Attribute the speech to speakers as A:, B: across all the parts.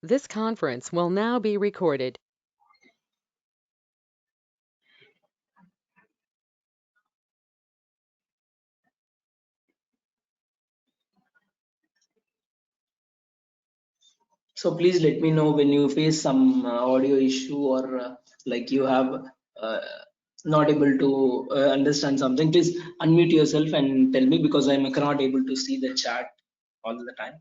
A: This conference will now be recorded.
B: So please let me know when you face some audio issue or like you have uh, not able to understand something. Please unmute yourself and tell me, because I am cannot able to see the chat all the time.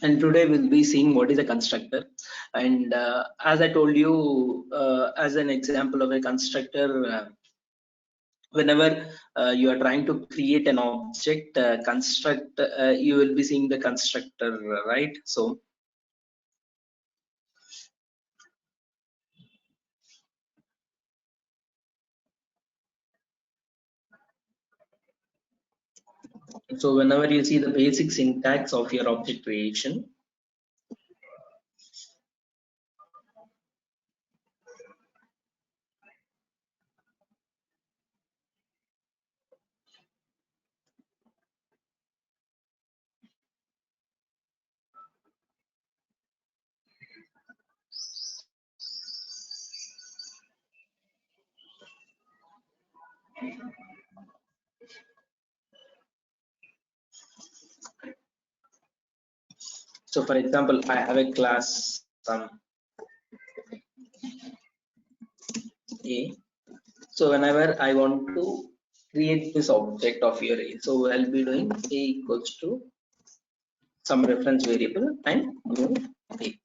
B: And today we'll be seeing what is a constructor. And as I told you, as an example of a constructor, whenever you are trying to create an object construct, you will be seeing the constructor, right? So whenever you see the basic syntax of your object creation, so for example, I have a class A. So whenever I want to create this object of your A, so I'll be doing A equals to some reference variable and new A.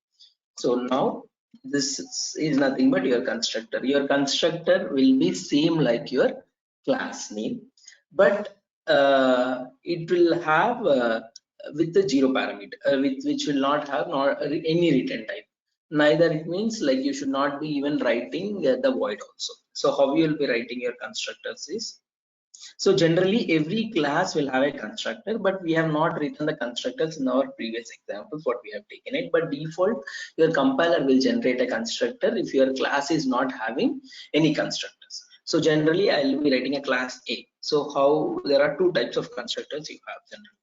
B: So now this is nothing but your constructor. Your constructor will be same like your class name, but it will have with the zero parameter, which will not have any return type. Neither it means like you should not be even writing the void also. So how you will be writing your constructors is, so generally every class will have a constructor, but we have not written the constructors in our previous examples what we have taken it. But default, your compiler will generate a constructor if your class is not having any constructors. So generally I will be writing a class A. So how there are two types of constructors you have generally.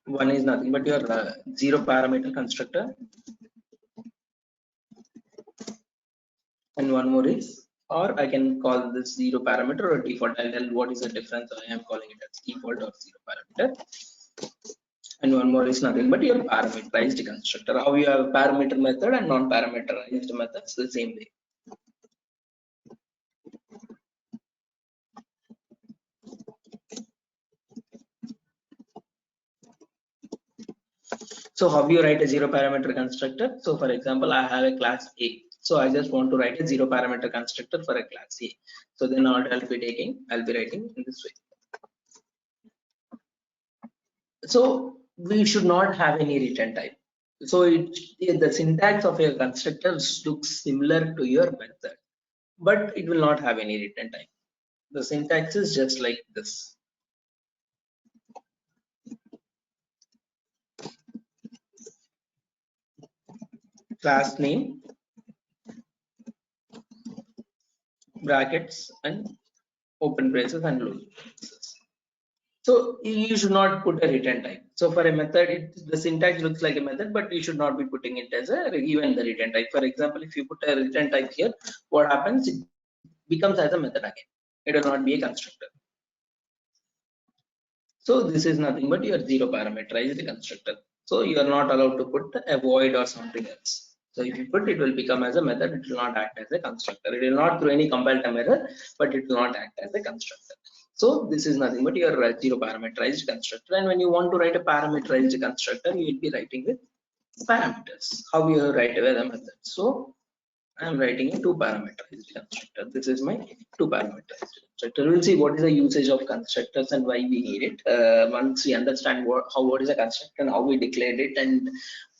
B: One is nothing but your zero parameter constructor, and one more is, or I can call this zero parameter or default. I'll tell what is the difference. I am calling it as default or zero parameter. And one more is nothing but your parameterized constructor. How you have parameter method and non-parameterized methods the same way. So how you write a zero parameter constructor? So for example, I have a class A. So I just want to write a zero parameter constructor for a class A. So then what I'll be writing in this way. So we should not have any return type. So the syntax of your constructor looks similar to your method, but it will not have any return type. The syntax is just like this. Class name, brackets, and open braces and close braces. So you should not put a return type. So for a method, the syntax looks like a method, but you should not be putting it as a even the return type. For example, if you put a return type here, what happens? It becomes as a method again. It will not be a constructor. So this is nothing but your zero parameterized constructor. So you are not allowed to put a void or something else. So if you put, it will become as a method. It will not act as a constructor. It will not throw any compile time error, but it will not act as a constructor. So this is nothing but your zero parameterized constructor. And when you want to write a parameterized constructor, you will be writing with parameters. How you write with a method. So I am writing a two parameterized constructor. This is my two parameterized constructor. We'll see what is the usage of constructors and why we need it. Once we understand what is a constructor and how we declared it, and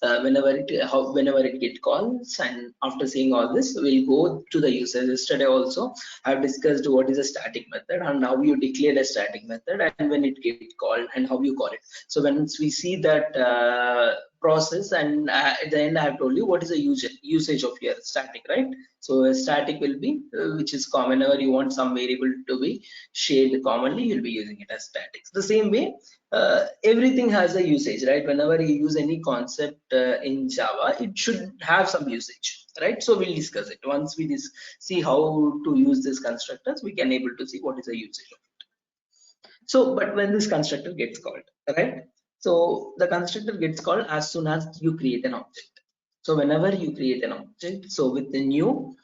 B: whenever it get calls, and after seeing all this, we'll go to the usage. Yesterday also I've discussed what is a static method and how you declared a static method and when it get called and how you call it. So once we see that process, and at the end I have told you what is the usage of your static, right? So a static will be which is common. Whenever you want some variable to be shared commonly, you'll be using it as statics. The same way everything has a usage, right? Whenever you use any concept in Java, it should have some usage, right? So we'll discuss it once we see how to use these constructors. We can able to see what is the usage of it. So but when this constructor gets called, right? So the constructor gets called as soon as you create an object. So whenever you create an object, so with the new,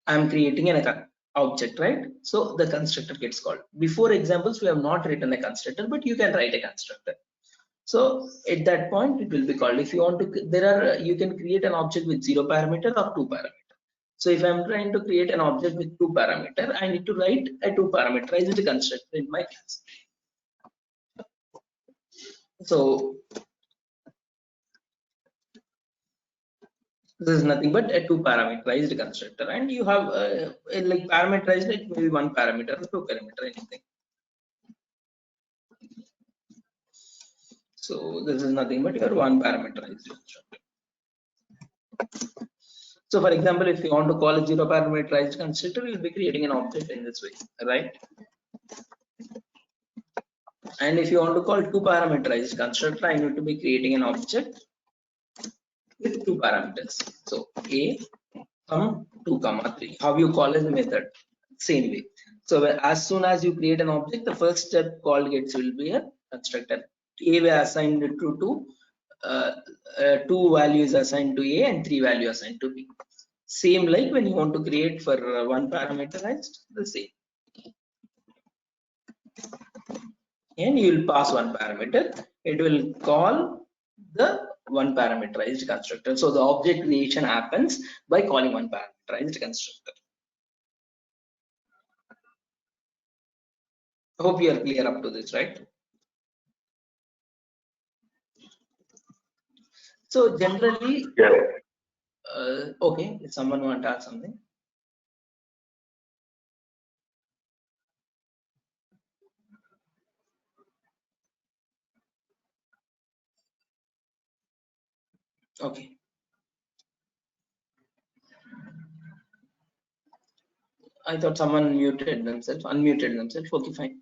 B: I'm creating an object, right? So the constructor gets called. Before examples, we have not written a constructor, but you can write a constructor. So at that point, it will be called. If you want to, you can create an object with 0 parameter or 2 parameter. So if I'm trying to create an object with 2 parameter, I need to write a 2 parameterized constructor in my class. So this is nothing but a 2 parameterized constructor, and you have like parameterized, it may be 1 parameter or 2 parameter, anything. So this is nothing but your 1 parameterized constructor. So for example, if you want to call a 0 parameterized constructor, you'll be creating an object in this way, right? And if you want to call 2 parameterized constructor, I need to be creating an object with 2 parameters. So a, 2, 3. How you call as a method? Same way. So as soon as you create an object, the first step called gets will be a constructor. A will assign it to 2 values assigned to A and 3 values assigned to B. Same like when you want to create for 1 parameterized, the same. And you will pass 1 parameter. It will call the 1 parameterized constructor. So the object creation happens by calling 1 parameterized constructor. I hope you are clear up to this, right? So generally, okay, if someone want to ask something. Okay. I thought someone unmuted themselves. Okay, fine.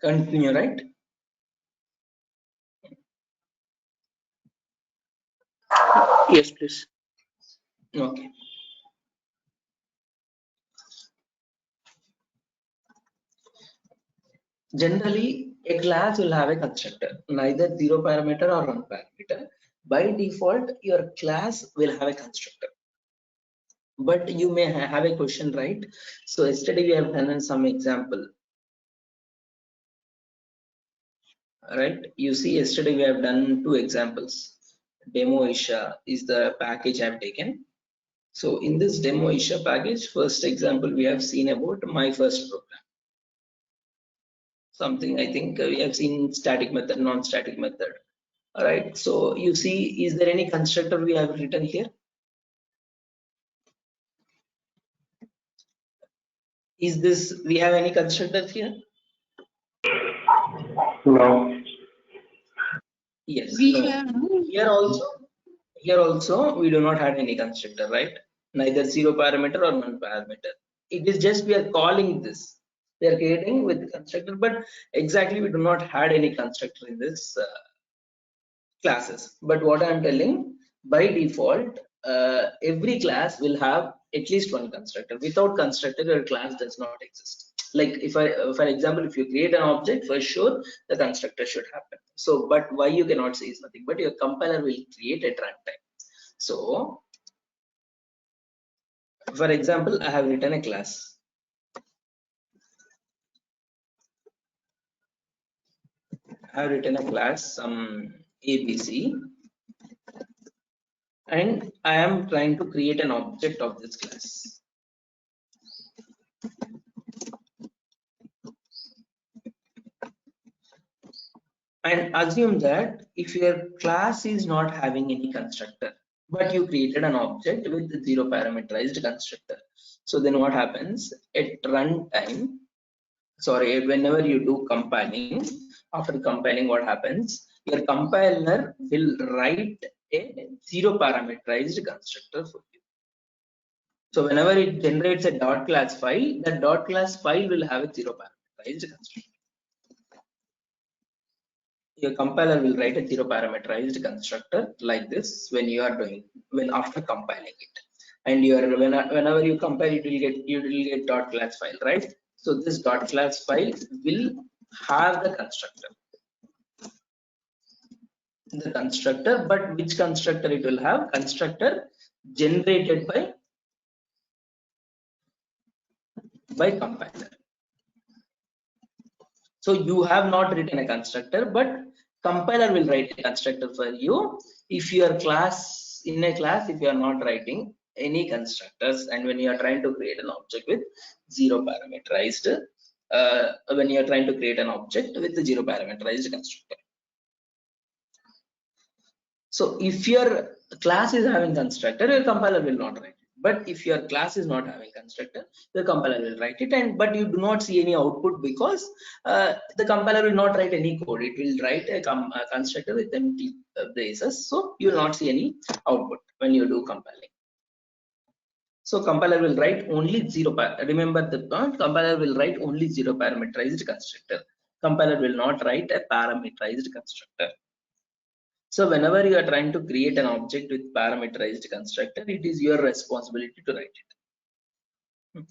B: Continue, right?
C: Yes, please.
B: Okay. Generally, a class will have a constructor, neither 0 parameter or 1 parameter. By default, your class will have a constructor. But you may have a question, right? So yesterday we have done some example, right? You see, yesterday we have done 2 examples. Demo Isha is the package I've taken. So in this Demo Isha package, first example we have seen about my first program. Something I think we have seen static method, non-static method. All right. So you see, is there any constructor we have written here? Is this, we have any constructors here?
C: No.
B: Yes. No. Here also we do not have any constructor, right? Neither 0 parameter or 1 parameter. It is just we are calling this. We are creating with the constructor, but exactly we do not had any constructor in this classes. But what I'm telling, by default, every class will have at least 1 constructor. Without constructor, your class does not exist. Like if I, for example, if you create an object, for sure the constructor should happen. So, but why you cannot say is nothing, but your compiler will create at runtime. So, for example, I have written a class. I have written a class, some ABC, and I am trying to create an object of this class. And assume that if your class is not having any constructor, but you created an object with zero parameterized constructor. So then what happens at runtime? Sorry, whenever you do compiling, after compiling, what happens? Your compiler will write a zero parameterized constructor for you. So whenever it generates a dot class file, that dot class file will have a zero parameterized constructor. Your compiler will write a zero parameterized constructor like this when you are doing, when after compiling it, and you are whenever you compile it, you will get dot class file, right? So this dot class file will have the constructor, but which constructor it will have? Constructor generated by compiler. So you have not written a constructor, but compiler will write a constructor for you. If your class, in a class, if you are not writing any constructors, and when you are trying to create an object with zero parameterized, when you are trying to create an object with the zero parameterized constructor. So if your class is having constructor, your compiler will not write it. But if your class is not having constructor, the compiler will write it, and but you do not see any output because the compiler will not write any code. It will write a constructor with empty braces, so you will not see any output when you do compiling. So compiler will write only remember the point, compiler will write only zero parameterized constructor. Compiler will not write a parameterized constructor. So whenever you are trying to create an object with parameterized constructor, it is your responsibility to write it.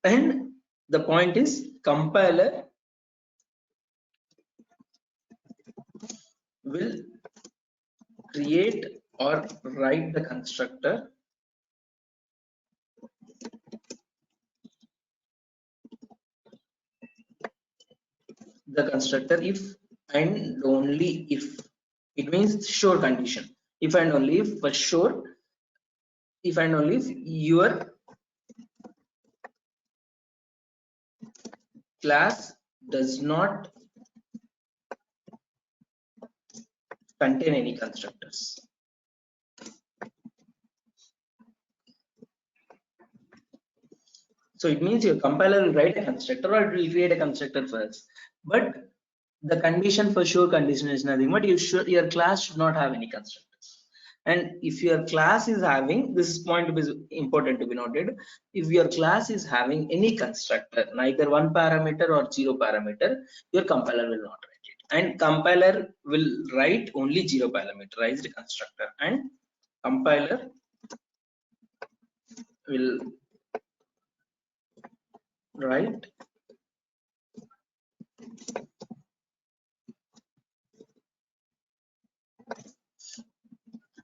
B: And the point is, compiler will create or write the constructor if and only if. It means sure condition. If and only if, for sure, if and only if your class does not contain any constructors. So it means your compiler will write a constructor or it will create a constructor first. But the condition, for sure condition, is nothing but your class should not have any constructors. And if your class is having, this is point to be important to be noted, if your class is having any constructor, neither one parameter or zero parameter, your compiler will not write it. And compiler will write only zero parameterized constructor, and compiler will write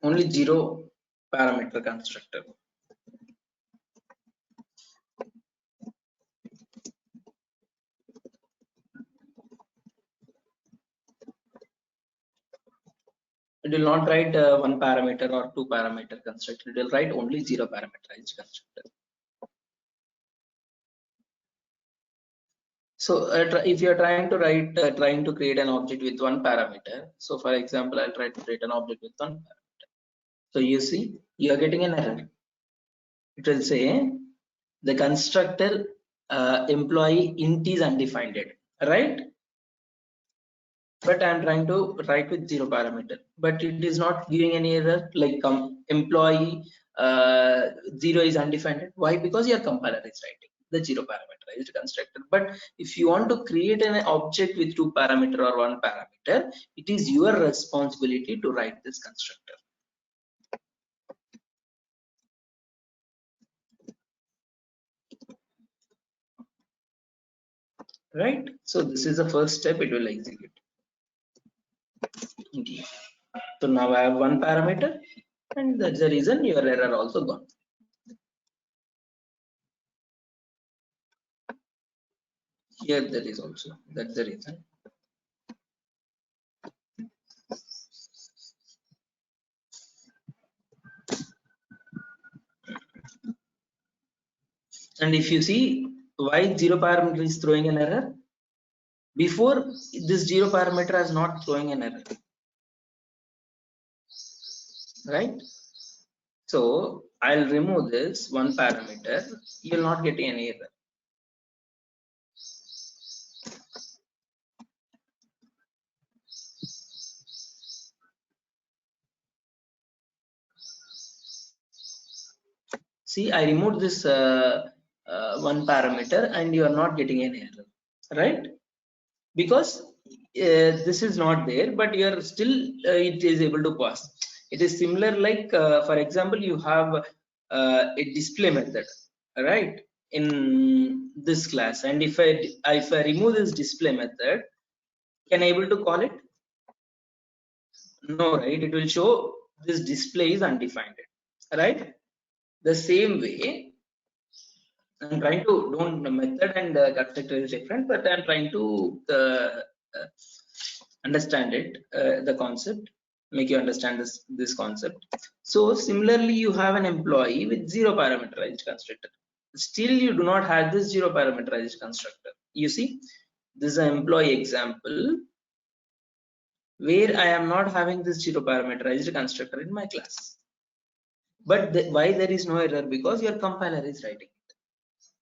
B: only zero parameter constructor. It will not write one parameter or two parameter constructor. It will write only zero parameterized constructor. So if you are trying to write, trying to create an object with one parameter. So for example, I'll try to create an object with one parameter. So you see, you are getting an error. It will say the constructor employee int is undefined, right? But I'm trying to write with zero parameter, but it is not giving any error, like employee zero is undefined. Why? Because your compiler is writing the zero parameterized constructor. But if you want to create an object with two parameter or one parameter, it is your responsibility to write this constructor. right? So this is the first step, it will execute. Indeed. So now I have one parameter, and that's the reason your error also gone. Here there is also, that's the reason. And if you see why zero parameter is throwing an error, before this zero parameter is not throwing an error, right? So I'll remove this one parameter, you'll not get any error. See, I removed this one parameter and you are not getting any error, right? Because this is not there, but you are still it is able to pass. It is similar like, for example, you have a display method, right, in this class, and if I remove this display method, can I able to call it? No, right? It will show this display is undefined, right? The same way, I'm trying to, don't, the method and constructor is different, but I'm trying to uh, understand it, the concept, make you understand this concept. So similarly, you have an employee with zero parameterized constructor. Still, you do not have this zero parameterized constructor. You see, this is an employee example where I am not having this zero parameterized constructor in my class. But why there is no error? Because your compiler is writing.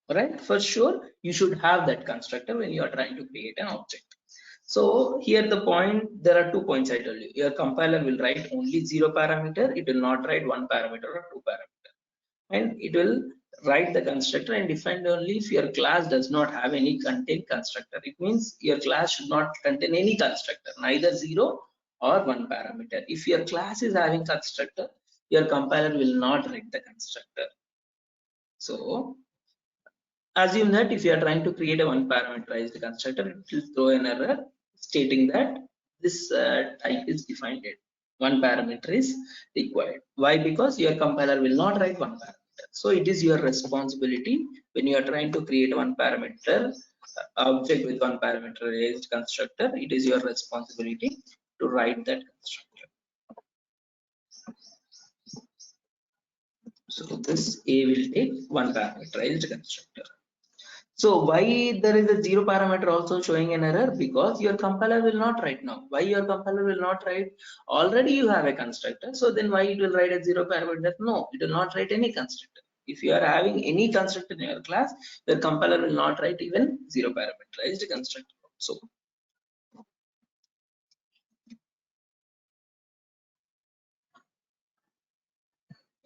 B: Right, for sure you should have that constructor when you are trying to create an object. So here the point, there are 2 points I told you. Your compiler will write only 0 parameter, it will not write 1 parameter or 2 parameter, and it will write the constructor and define only if your class does not have any contain constructor. It means your class should not contain any constructor, neither 0 or 1 parameter. If your class is having constructor, your compiler will not write the constructor. So assume that if you are trying to create a one parameterized constructor, it will throw an error stating that this type is defined. One parameter is required. Why? Because your compiler will not write one parameter. So it is your responsibility when you are trying to create one parameter object with one parameterized constructor. It is your responsibility to write that constructor. So this A will take one parameterized constructor. So why there is a zero parameter also showing an error? Because your compiler will not write now. Why your compiler will not write? Already you have a constructor. So then why it will write a zero parameter? No, it will not write any constructor. If you are having any constructor in your class, your compiler will not write even zero parameterized constructor.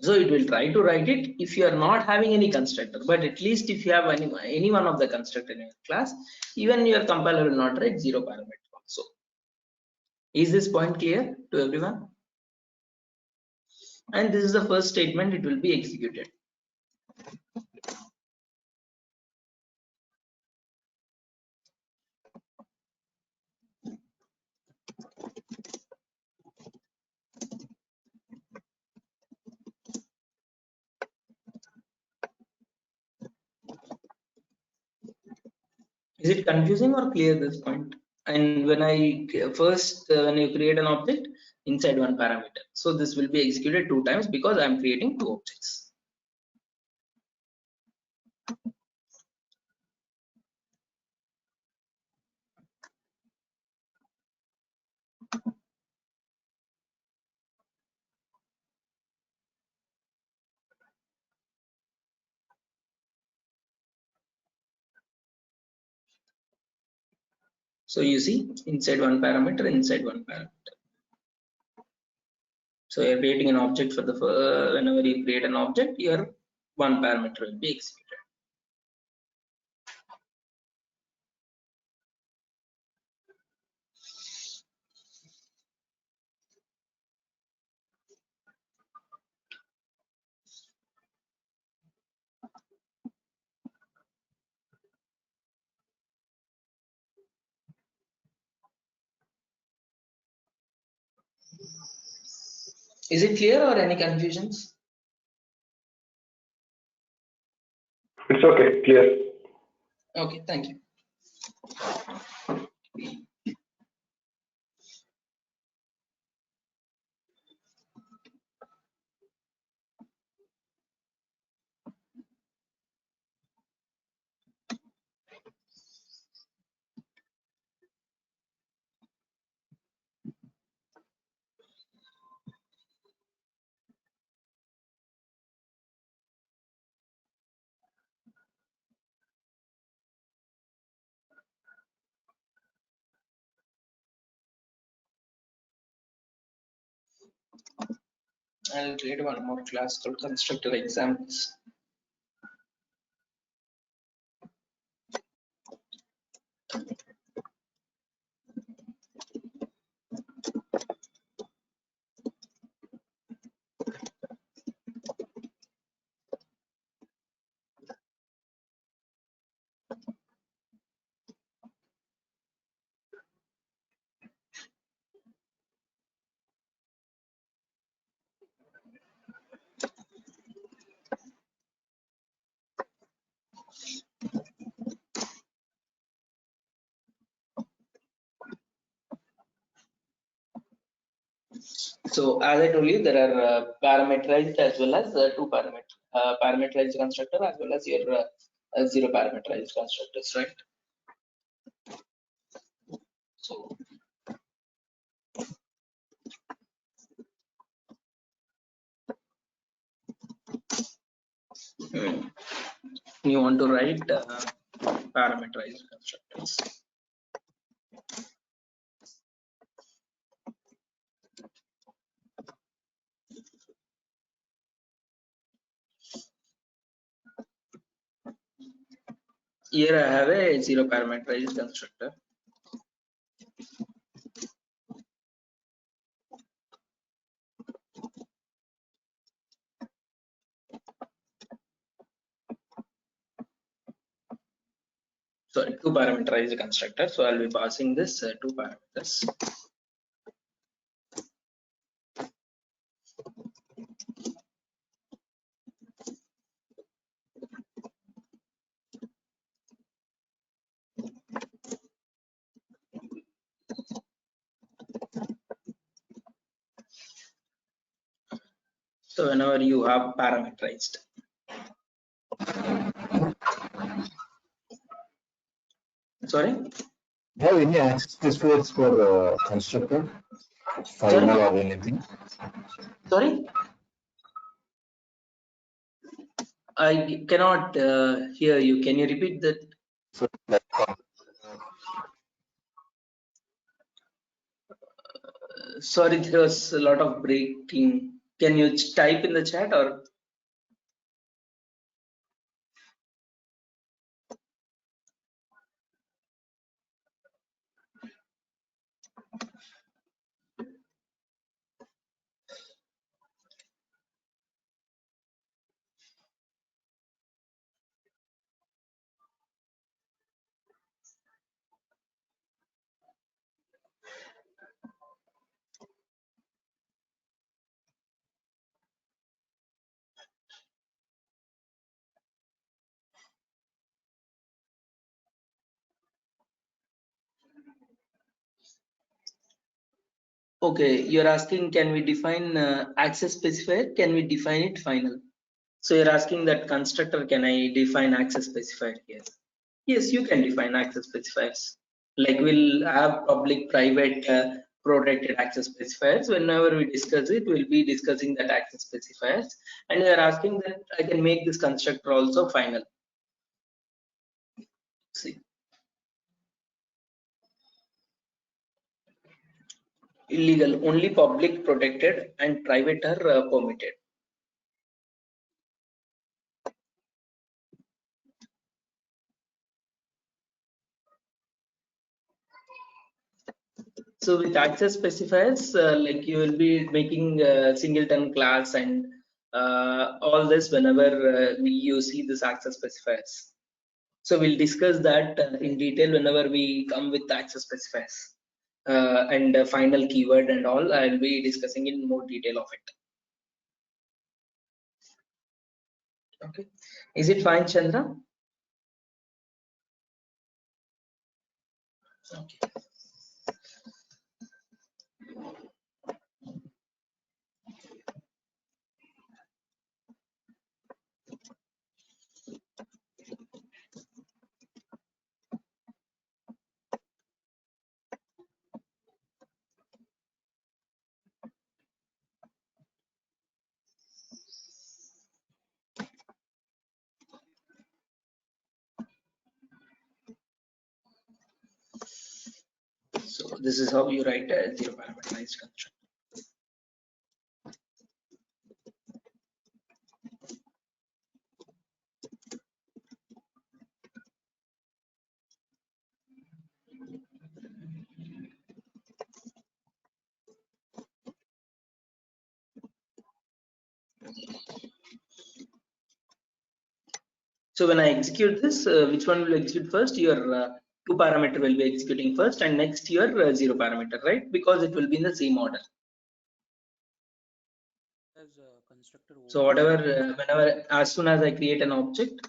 B: So it will try to write it if you are not having any constructor, but at least if you have any one of the constructor in your class, even your compiler will not write zero parameter also. Is this point clear to everyone? And this is the first statement, it will be executed. Is it confusing or clear this point? And when I first when you create an object inside one parameter, so this will be executed 2 times because I am creating 2 objects. So you see, inside one parameter, inside one parameter. So you're creating an object for the whenever you create an object, your one parameter will be executed. Is it clear or any confusions?
C: It's okay, clear.
B: Okay, thank you. I'll create one more class called constructor examples. So as I told you, there are parameterized as well as parameterized constructor as well as your zero parameterized constructors, right? So you want to write parameterized constructors. Here I have a zero parameterized constructor. Sorry, two parameterized constructor. So I'll be passing this two parameters. So whenever you have parameterized, sorry,
D: Have any access specifiers for constructor,
B: sorry,
D: final or anything?
B: sorry. I cannot hear you. Can you repeat that?
D: So, like,
B: Sorry, there was a lot of breaking. Can you type in the chat or? Okay, you're asking, can we define access specifier? Can we define it final? So you're asking that constructor, can I define access specifier here? Yes, you can define access specifiers. Like we'll have public, private, protected access specifiers. Whenever we discuss it, we'll be discussing that access specifiers. And you're asking that I can make this constructor also final. See. Illegal, only public protected and private are permitted. So with access specifiers, like you will be making singleton class and all this whenever you see this access specifiers. So we'll discuss that in detail whenever we come with access specifiers and final keyword and all. I'll be discussing in more detail of it. Okay, is it fine, Chandra? Okay. So this is how you write a zero parameterized construct. So when I execute this, which one will execute first? Your two parameter will be executing first, and next your zero parameter, right? Because it will be in the same order.
E: As constructor
B: So whatever, whenever, as soon as I create an object,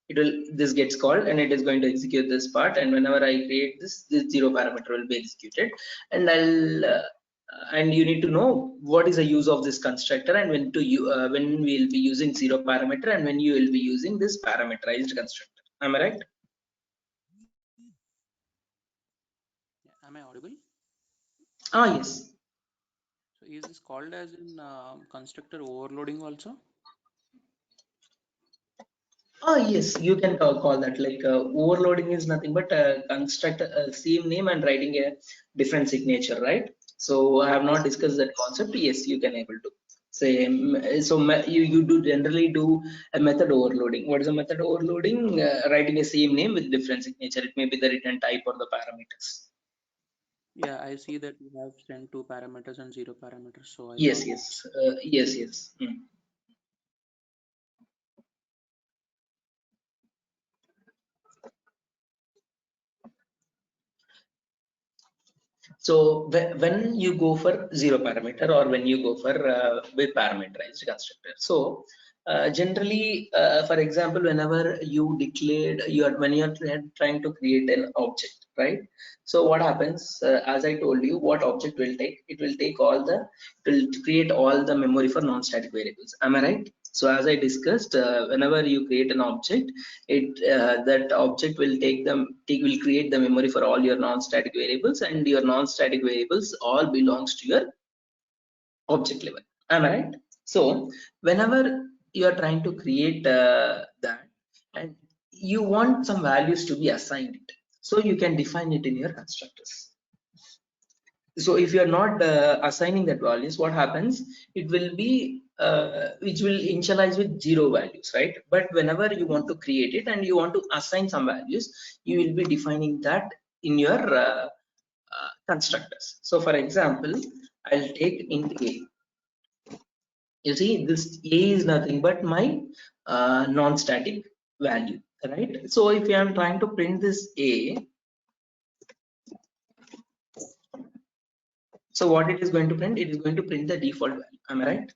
B: this gets called and it is going to execute this part. And whenever I create this zero parameter will be executed. And and you need to know what is the use of this constructor and when we will be using zero parameter and when you will be using this parameterized constructor. Am I right?
E: Am I audible?
B: Ah, yes.
E: So is this called as in constructor overloading also?
B: Ah, yes, you can call that like overloading is nothing but construct a same name and writing a different signature, right? So I have not discussed that concept. Yes, you can able to say so. You do generally do a method overloading. What is a method overloading? Writing a same name with different signature. It may be the return type or the parameters.
E: Yeah, I see that you have sent two parameters and zero parameters. So I
B: Yes,
E: thought.
B: yes, yes, yes. So when you go for zero parameter or when you go for with parameterized constructor, so generally, for example, whenever you declared when you are trying to create an object, right? So what happens? As I told you, what object will take? It will take it will create all the memory for non-static variables. Am I right? So as I discussed, whenever you create an object, that object will will create the memory for all your non-static variables, and your non-static variables all belongs to your object level. Am I right? So whenever you are trying to create that, and you want some values to be assigned it, so you can define it in your constructors. So if you are not assigning that values, what happens? It will be which will initialize with zero values, right? But whenever you want to create it and you want to assign some values, you will be defining that in your constructors. So for example, I'll take int a. You see, this a is nothing but my non-static value, right? So if I am trying to print this a, so what it is going to print? It is going to print the default value. Am I right?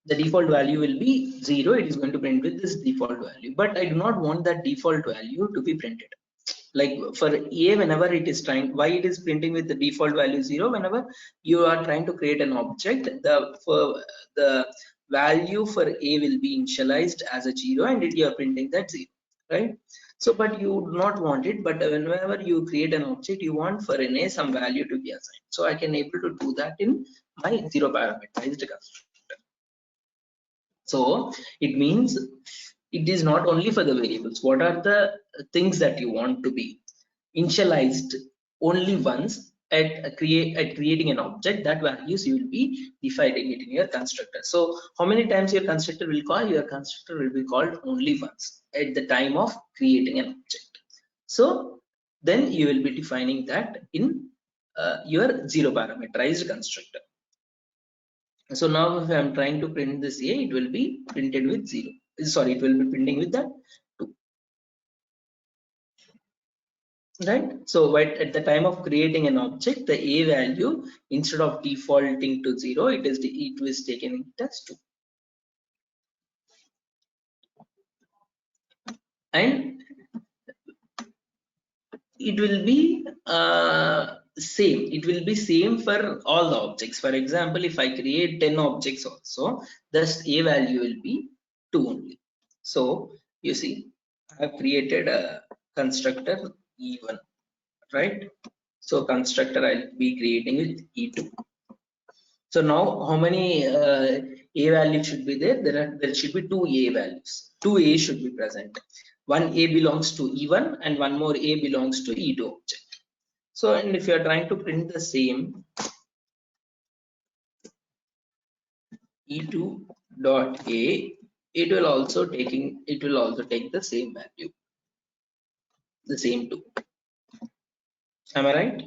B: The default value will be 0. It is going to print with this default value, but I do not want that default value to be printed. Like for a, whenever it is trying, why it is printing with the default value 0? Whenever you are trying to create an object, the value for a will be initialized as a 0 and you are printing that 0, right? So but you do not want it, but whenever you create an object, you want for an a some value to be assigned. So I can able to do that in my zero parameterized constructor. So it means it is not only for the variables. What are the things that you want to be initialized only once at creating an object? That values you will be defining it in your constructor. So how many times your constructor will call? Your constructor will be called only once at the time of creating an object. So then you will be defining that in your zero parameterized constructor. So now if I am trying to print this a, it will be printed with 0. Sorry, it will be printing with that 2. right? So at the time of creating an object, the a value, instead of defaulting to 0, it was taken as 2. And it will be same. It will be same for all the objects. For example, if I create 10 objects also, thus a value will be 2 only. So you see, I have created a constructor E1, right? So constructor I'll be creating with E2. So now how many a values should be there? There should be 2 a values. 2 a should be present. One a belongs to E1 and one more a belongs to E2 object. So, and if you are trying to print the same E2 dot a, it will also take the same value, the same 2. Am I right?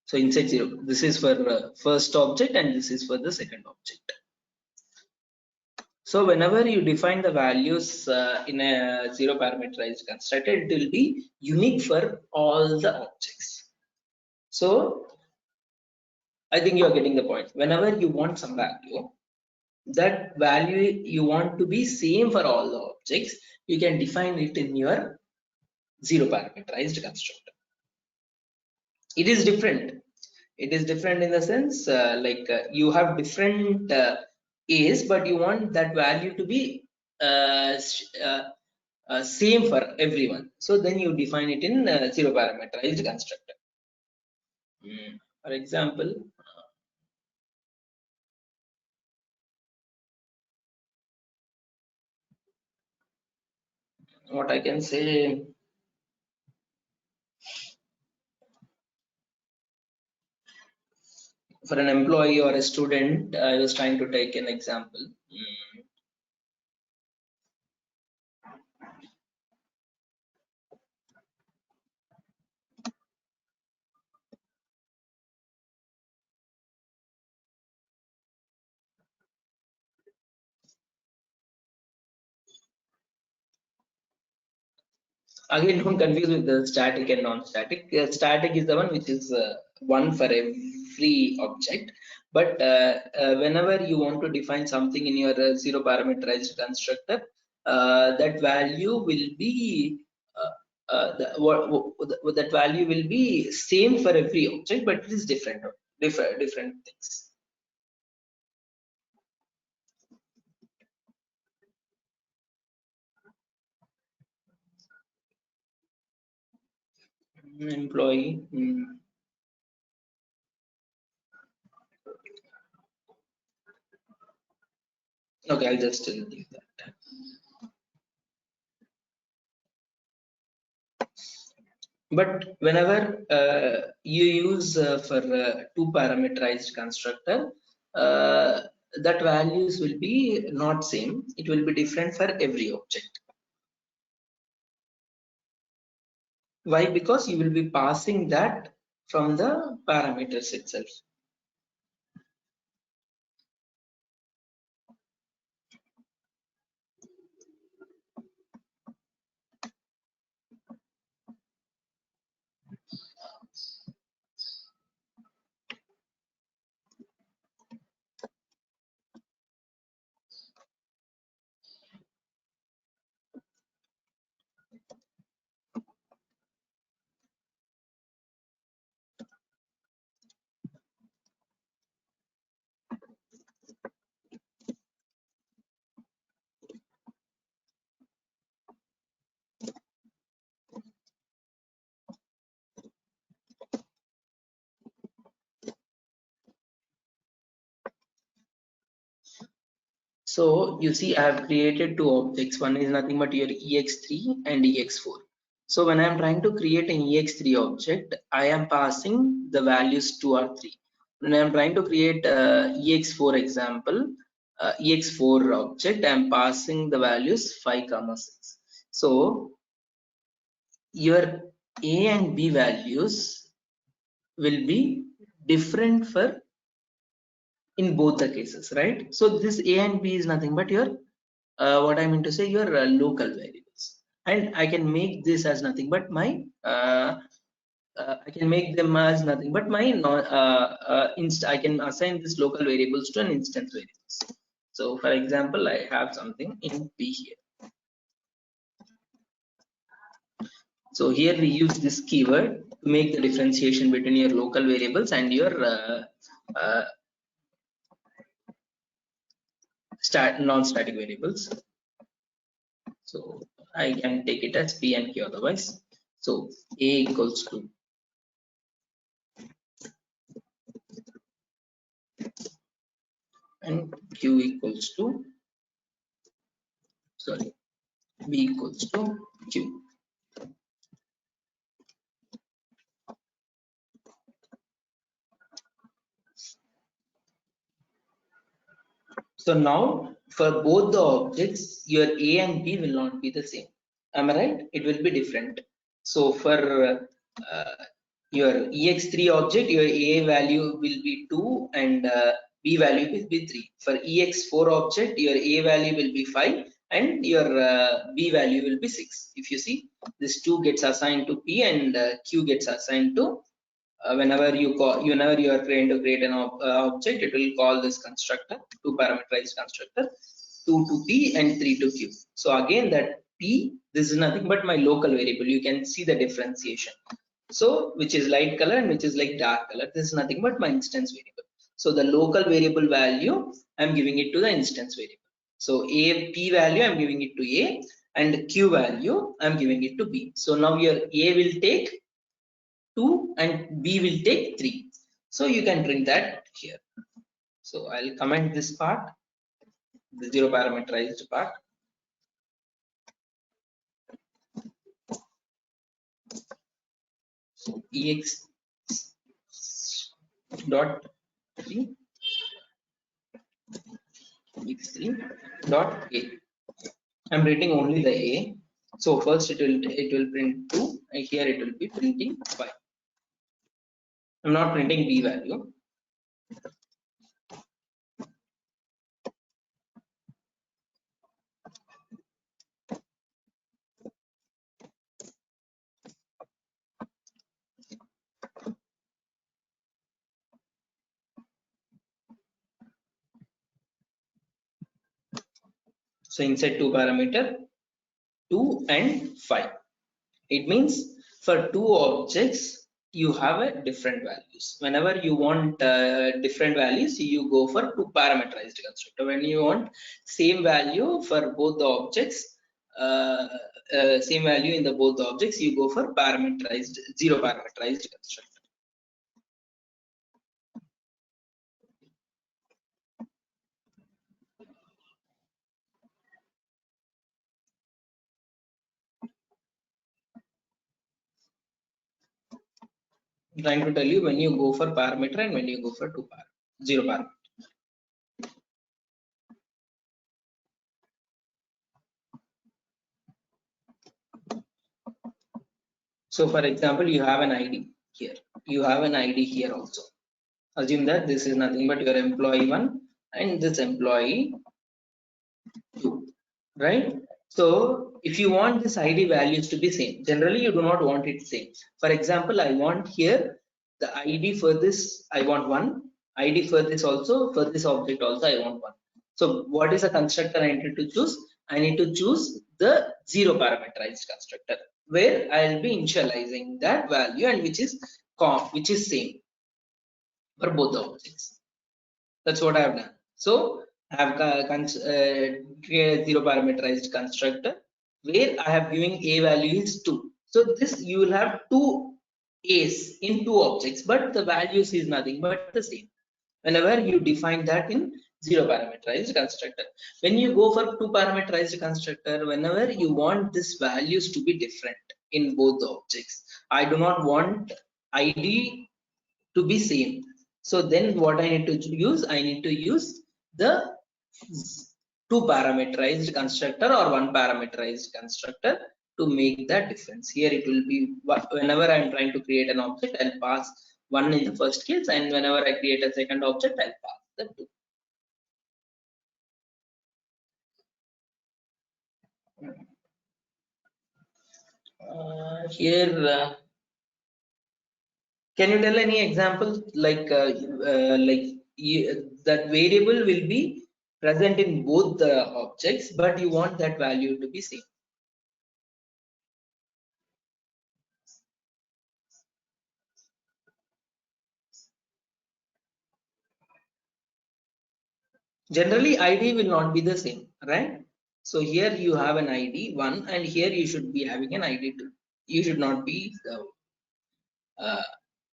B: So inside 0, this is for first object and this is for the second object. So whenever you define the values in a 0 parameterized constructor, it will be unique for all the objects. So I think you are getting the point. Whenever you want some value, that value you want to be same for all the objects, you can define it in your 0 parameterized constructor. It is different. It is different in the sense you have different A's, but you want that value to be same for everyone. So then you define it in 0 parameterized constructor. For example, what I can say, for an employee or a student, I was trying to take an example. Again, don't confuse with the static and non-static. Static is the one which is one for every object. But whenever you want to define something in your 0 parameterized constructor, that value will be that value will be same for every object, but it is different things. Employee. Okay, I'll just leave that. But whenever you use for 2 parameterized constructor, that values will be not same. It will be different for every object. Why? Because you will be passing that from the parameters itself. So you see, I have created 2 objects. One is nothing but your ex3 and ex4. So when I am trying to create an ex3 object, I am passing the values 2 or 3. When I am trying to create ex4 example, ex4 object, I am passing the values 5, 6. So your A and B values will be different for in both the cases, right? So this A and B is nothing but your what I mean to say, your local variables, and I can make this as nothing but my I can make them as nothing but my I can assign this local variables to an instance variables. So for example, I have something in P here. So here we use this keyword to make the differentiation between your local variables and your uh, non-static variables. So I can take it as P and Q otherwise. So A equals to and Q equals to, sorry, B equals to Q. So now for both the objects, your A and B will not be the same. Am I right? It will be different. So for your EX3 object, your A value will be 2 and B value will be 3. For EX4 object, your A value will be 5 and your B value will be 6. If you see, this 2 gets assigned to P and Q gets assigned to whenever you are trying to create an object, it will call this constructor, 2 parameterized constructor, 2 to P and 3 to Q. So again, that P, this is nothing but my local variable. You can see the differentiation. So which is light color and which is like dark color. This is nothing but my instance variable. So the local variable value, I'm giving it to the instance variable. So P value, I'm giving it to A, and Q value, I'm giving it to B. So now your A will take 2 and B will take 3. So you can bring that here. So I'll comment this part, the zero parameterized part. So EX dot 3 EX3 dot A. I'm reading only the A. So first it will print 2 and here it will be printing 5. I'm not printing B value. So inside 2 parameter 2 and 5. It means for 2 objects you have a different values. Whenever you want different values, you go for 2 parameterized constructor. When you want same value for both the objects, same value in the both the objects, you go for parameterized, zero parameterized constructor. I'm trying to tell you when you go for parameter and when you go for zero parameter. So for example, you have an ID here. You have an ID here also. Assume that this is nothing but your employee 1 and this employee 2, right? So if you want this ID values to be same, generally you do not want it same. For example, I want here the ID for this, I want 1, ID for this also, for this object also I want 1. So what is a constructor I need to choose? I need to choose the zero parameterized constructor where I'll be initializing that value and which is same for both the objects. That's what I have done. So I have created a zero parameterized constructor where I have given a value is 2. So this you will have 2 a's in 2 objects, but the values is nothing but the same. Whenever you define that in zero parameterized constructor, when you go for 2 parameterized constructor, whenever you want this values to be different in both the objects, I do not want ID to be same. So then what I need to use? I need to use the 2 parameterized constructor or 1 parameterized constructor to make that difference. Here it will be whenever I am trying to create an object, I'll pass 1 in the first case, and whenever I create a second object, I'll pass the 2. Here, can you tell any example like that variable will be present in both the objects, but you want that value to be same? Generally, ID will not be the same, right? So here you have an ID 1, and here you should be having an ID 2. You should not be the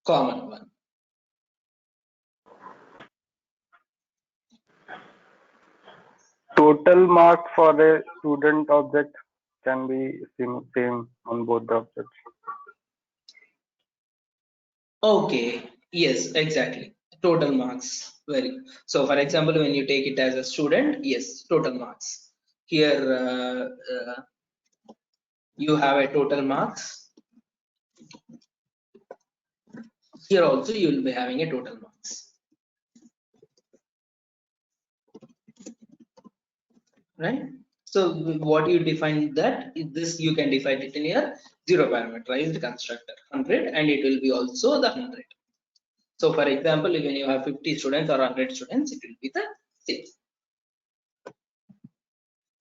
B: common one.
C: Total mark for a student object can be same on both the objects.
B: Okay, yes, exactly. Total marks. Very. So for example, when you take it as a student, yes, total marks. Here you have a total marks. Here also you will be having a total marks. Right? So what you define that, this you can define it in your zero parameterized constructor 100, and it will be also the 100. So for example, when you have 50 students or 100 students, it will be the same.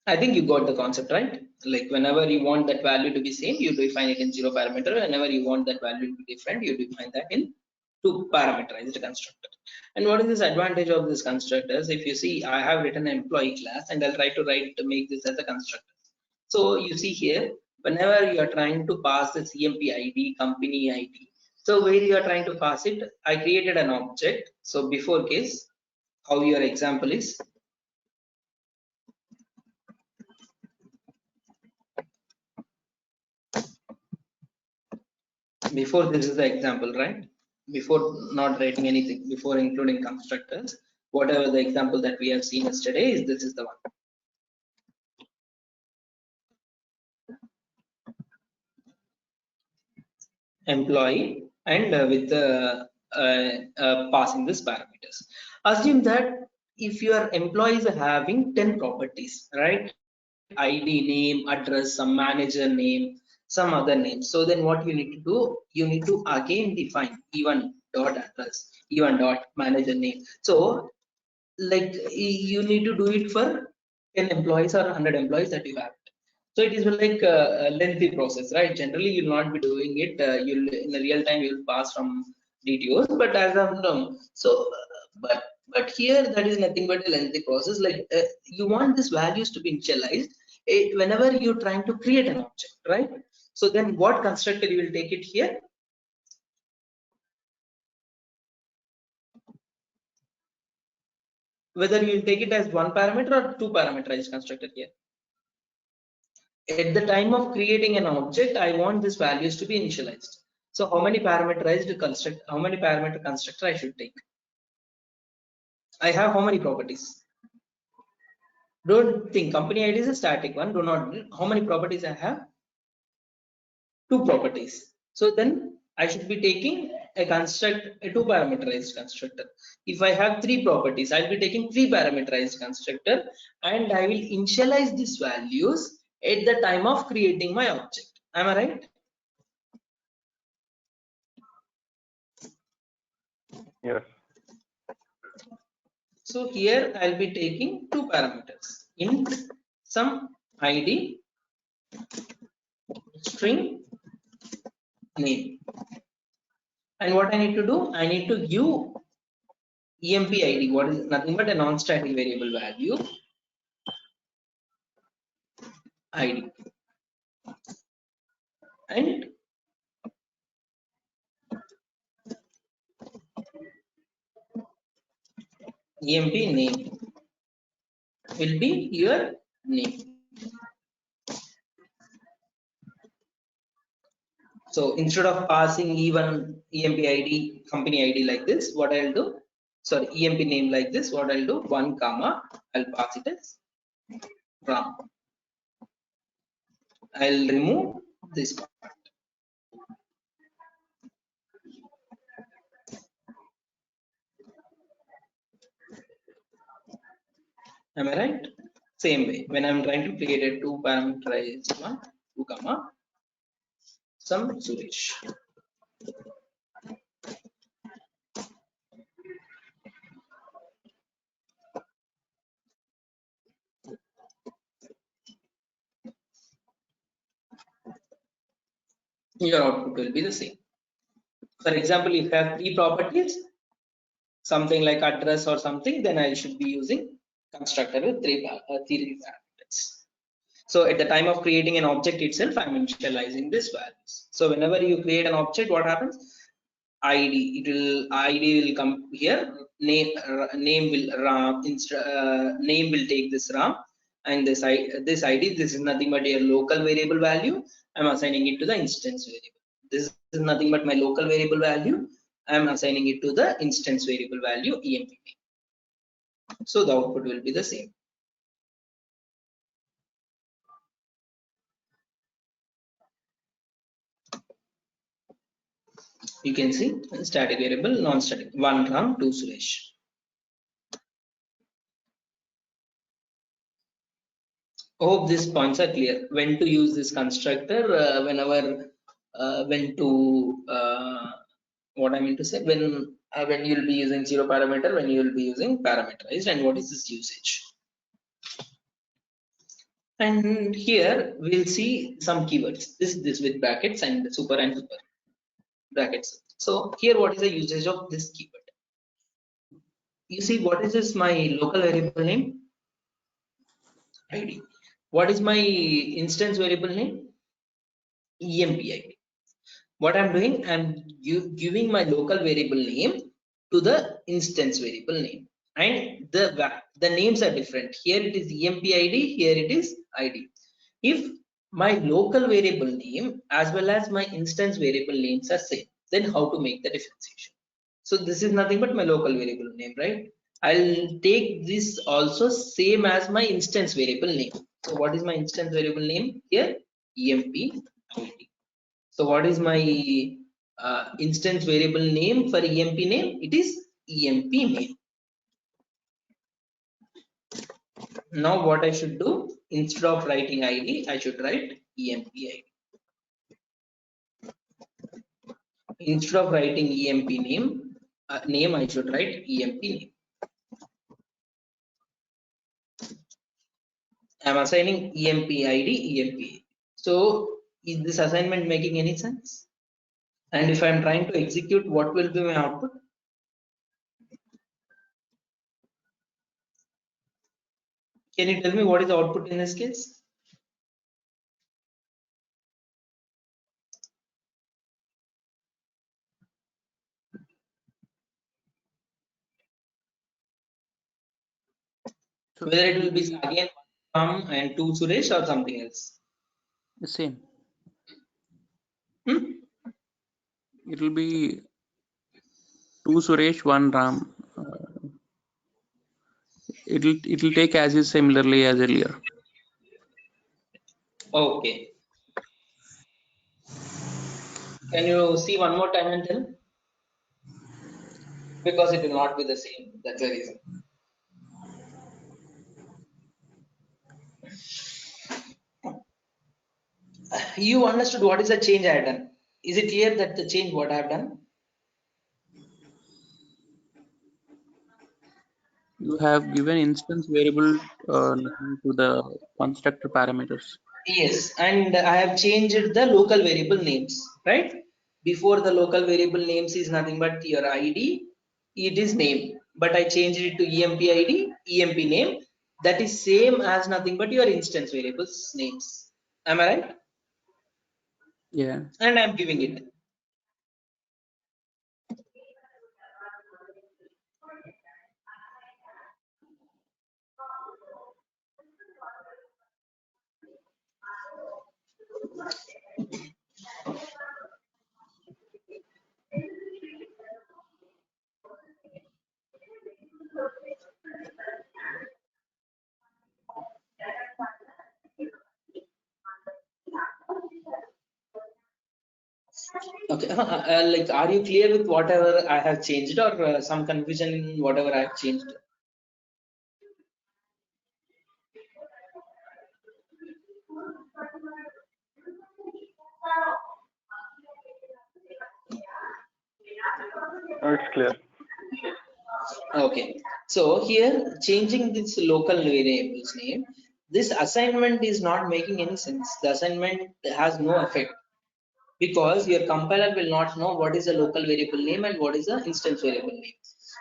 B: I think you got the concept, right? Like whenever you want that value to be same, you define it in zero parameter. Whenever you want that value to be different, you define that in two parameterized constructor. And what is this advantage of this constructors? If you see, I have written an employee class, and I'll try to make this as a constructor. So you see here, whenever you are trying to pass the CMP ID, company ID, so where you are trying to pass it, I created an object. So before case, how your example is, before this is the example, right? Before not writing anything, before including constructors, whatever the example that we have seen yesterday is, this is the one. Employee, and with the passing this parameters. Assume that if your employees are having 10 properties, right? ID, name, address, some manager name, some other name. So then what you need to do, you need to again define even dot address, even dot manager name. So like you need to do it for 10 employees or 100 employees that you have. So it is like a lengthy process, right? Generally, you'll not be doing it. You'll in the real time you'll pass from DTOs, but as of now, so but here that is nothing but a lengthy process. Like you want these values to be initialized whenever you're trying to create an object, right? So then, what constructor you will take it here? Whether you will take it as one parameter or two parameterized constructor here. At the time of creating an object, I want these values to be initialized. So how many parameterized construct, how many parameter constructor I should take? I have how many properties? Don't think company ID is a static one. Do not, how many properties I have? Two properties. So then I should be taking a two parameterized constructor. If I have three properties, I'll be taking three parameterized constructor, and I will initialize these values at the time of creating my object. Am I right?
C: Yes.
B: So here I'll be taking two parameters, int some ID, string name. And what I need to do, I need to give EMP ID, what is nothing but a non-static variable value, ID, and EMP name will be your name. So instead of passing even EMP ID, company ID like this, what I'll do, sorry, EMP name like this, what I'll do, 1 comma, I'll pass it as Ram. I'll remove this part. Am I right? Same way, when I'm trying to create a two parameterized one, 2 comma, some Suresh. Your output will be the same. For example, if you have three properties, something like address or something, then I should be using constructor with three parameters. So at the time of creating an object itself, I'm initializing this values. So whenever you create an object, what happens? ID will come here. Name will take this RAM, and this ID. This is nothing but a local variable value. I'm assigning it to the instance variable. This is nothing but my local variable value. I'm assigning it to the instance variable value EMP name. So the output will be the same. You can see static variable, non-static, 1 RAM, 2 Suresh. Hope these points are clear. When to use this constructor, what I mean to say, when you'll be using zero parameter, when you will be using parameterized, and what is this usage. And here we'll see some keywords. This with brackets and super brackets. So here, what is the usage of this keyword? You see, what is this? My local variable name, ID. What is my instance variable name? EMP ID. What I'm doing, I'm giving my local variable name to the instance variable name, and the names are different. Here it is EMP ID, here it is ID. If my local variable name as well as my instance variable names are same, then how to make the differentiation? So this is nothing but my local variable name, right? I'll take this also same as my instance variable name. So what is my instance variable name here? EMP ID. So what is my instance variable name for EMP name? It is EMP name. Now what I should do, instead of writing ID, I should write EMP ID. Instead of writing EMP name, I should write EMP name. I'm assigning EMP ID, EMP. So is this assignment making any sense? And if I'm trying to execute, what will be my output? Can you tell me what is the output in this case?
E: So
B: Whether it will be again Ram and 2 Suresh or something else.
E: the same.
B: Hmm?
E: It will be 2 Suresh, 1 Ram. It'll take as is similarly as earlier.
B: Okay. Can you see one more time and tell? Because it will not be the same. That's the reason. You understood what is the change I have done? Is it clear that the change what I have done?
E: You have given instance variable name to the constructor parameters.
B: Yes, and I have changed the local variable names, right? Before the local variable names is nothing but your ID, it is name, but I changed it to EMP ID, EMP name. That is same as nothing but your instance variables names. Am I right?
E: Yeah.
B: And I'm giving it. Okay, like, are you clear with whatever I have changed, or some confusion in whatever I have changed?
C: It's clear.
B: Okay, so here changing this local variable's name, this assignment is not making any sense. The assignment has no effect because your compiler will not know what is a local variable name and what is the instance variable name.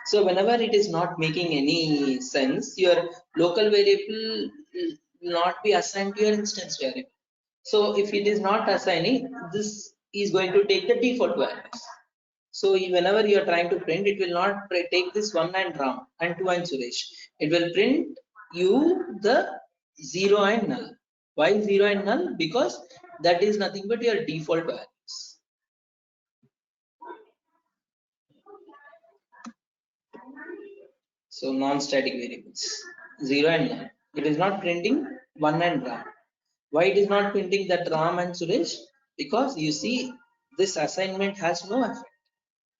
B: So whenever it is not making any sense, your local variable will not be assigned to your instance variable. So if it is not assigning, this is going to take the default values. So whenever you are trying to print, it will not take this 1 and Ram and 2 and Suresh. It will print you the 0 and null. Why 0 and null? Because that is nothing but your default values. So non-static variables, 0 and null. It is not printing 1 and Ram. Why it is not printing that Ram and Suresh? Because you see this assignment has no effect.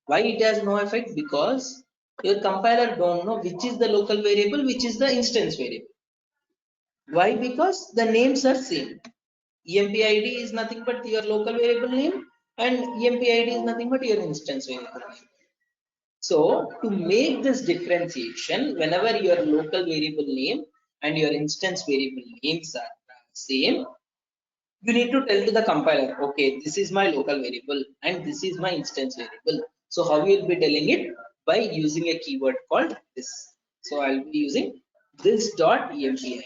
B: Why it has no effect? Because your compiler don't know which is the local variable, which is the instance variable. Why? Because the names are same. EMPID is nothing but your local variable name and EMPID is nothing but your instance variable name. So to make this differentiation, whenever your local variable name and your instance variable names are same, you need to tell to the compiler, okay, this is my local variable and this is my instance variable. So how you will be telling it? By using a keyword called this. So I'll be using this dot empid,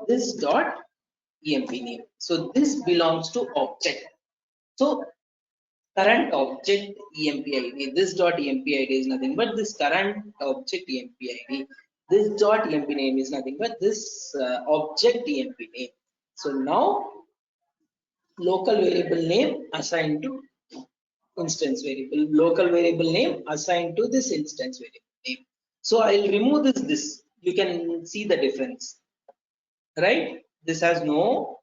B: this dot emp name. So this belongs to object. So current object empid, this dot empid is nothing but this current object empid. This dot emp name is nothing but this object emp name. So now local variable name assigned to instance variable, local variable name assigned to this instance variable name. So I'll remove this. You can see the difference, right? This has no,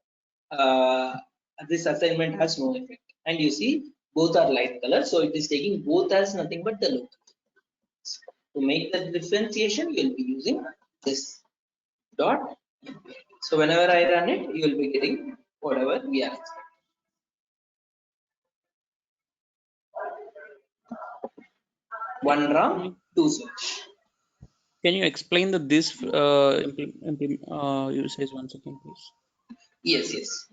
B: this assignment has no effect. And you see both are light color. So it is taking both as nothing but the local. To make the differentiation, you'll be using this dot. So whenever I run it, you will be getting whatever we are expecting. One Ram, two Suresh.
E: Can you explain the this usage once again, please?
B: Yes, yes.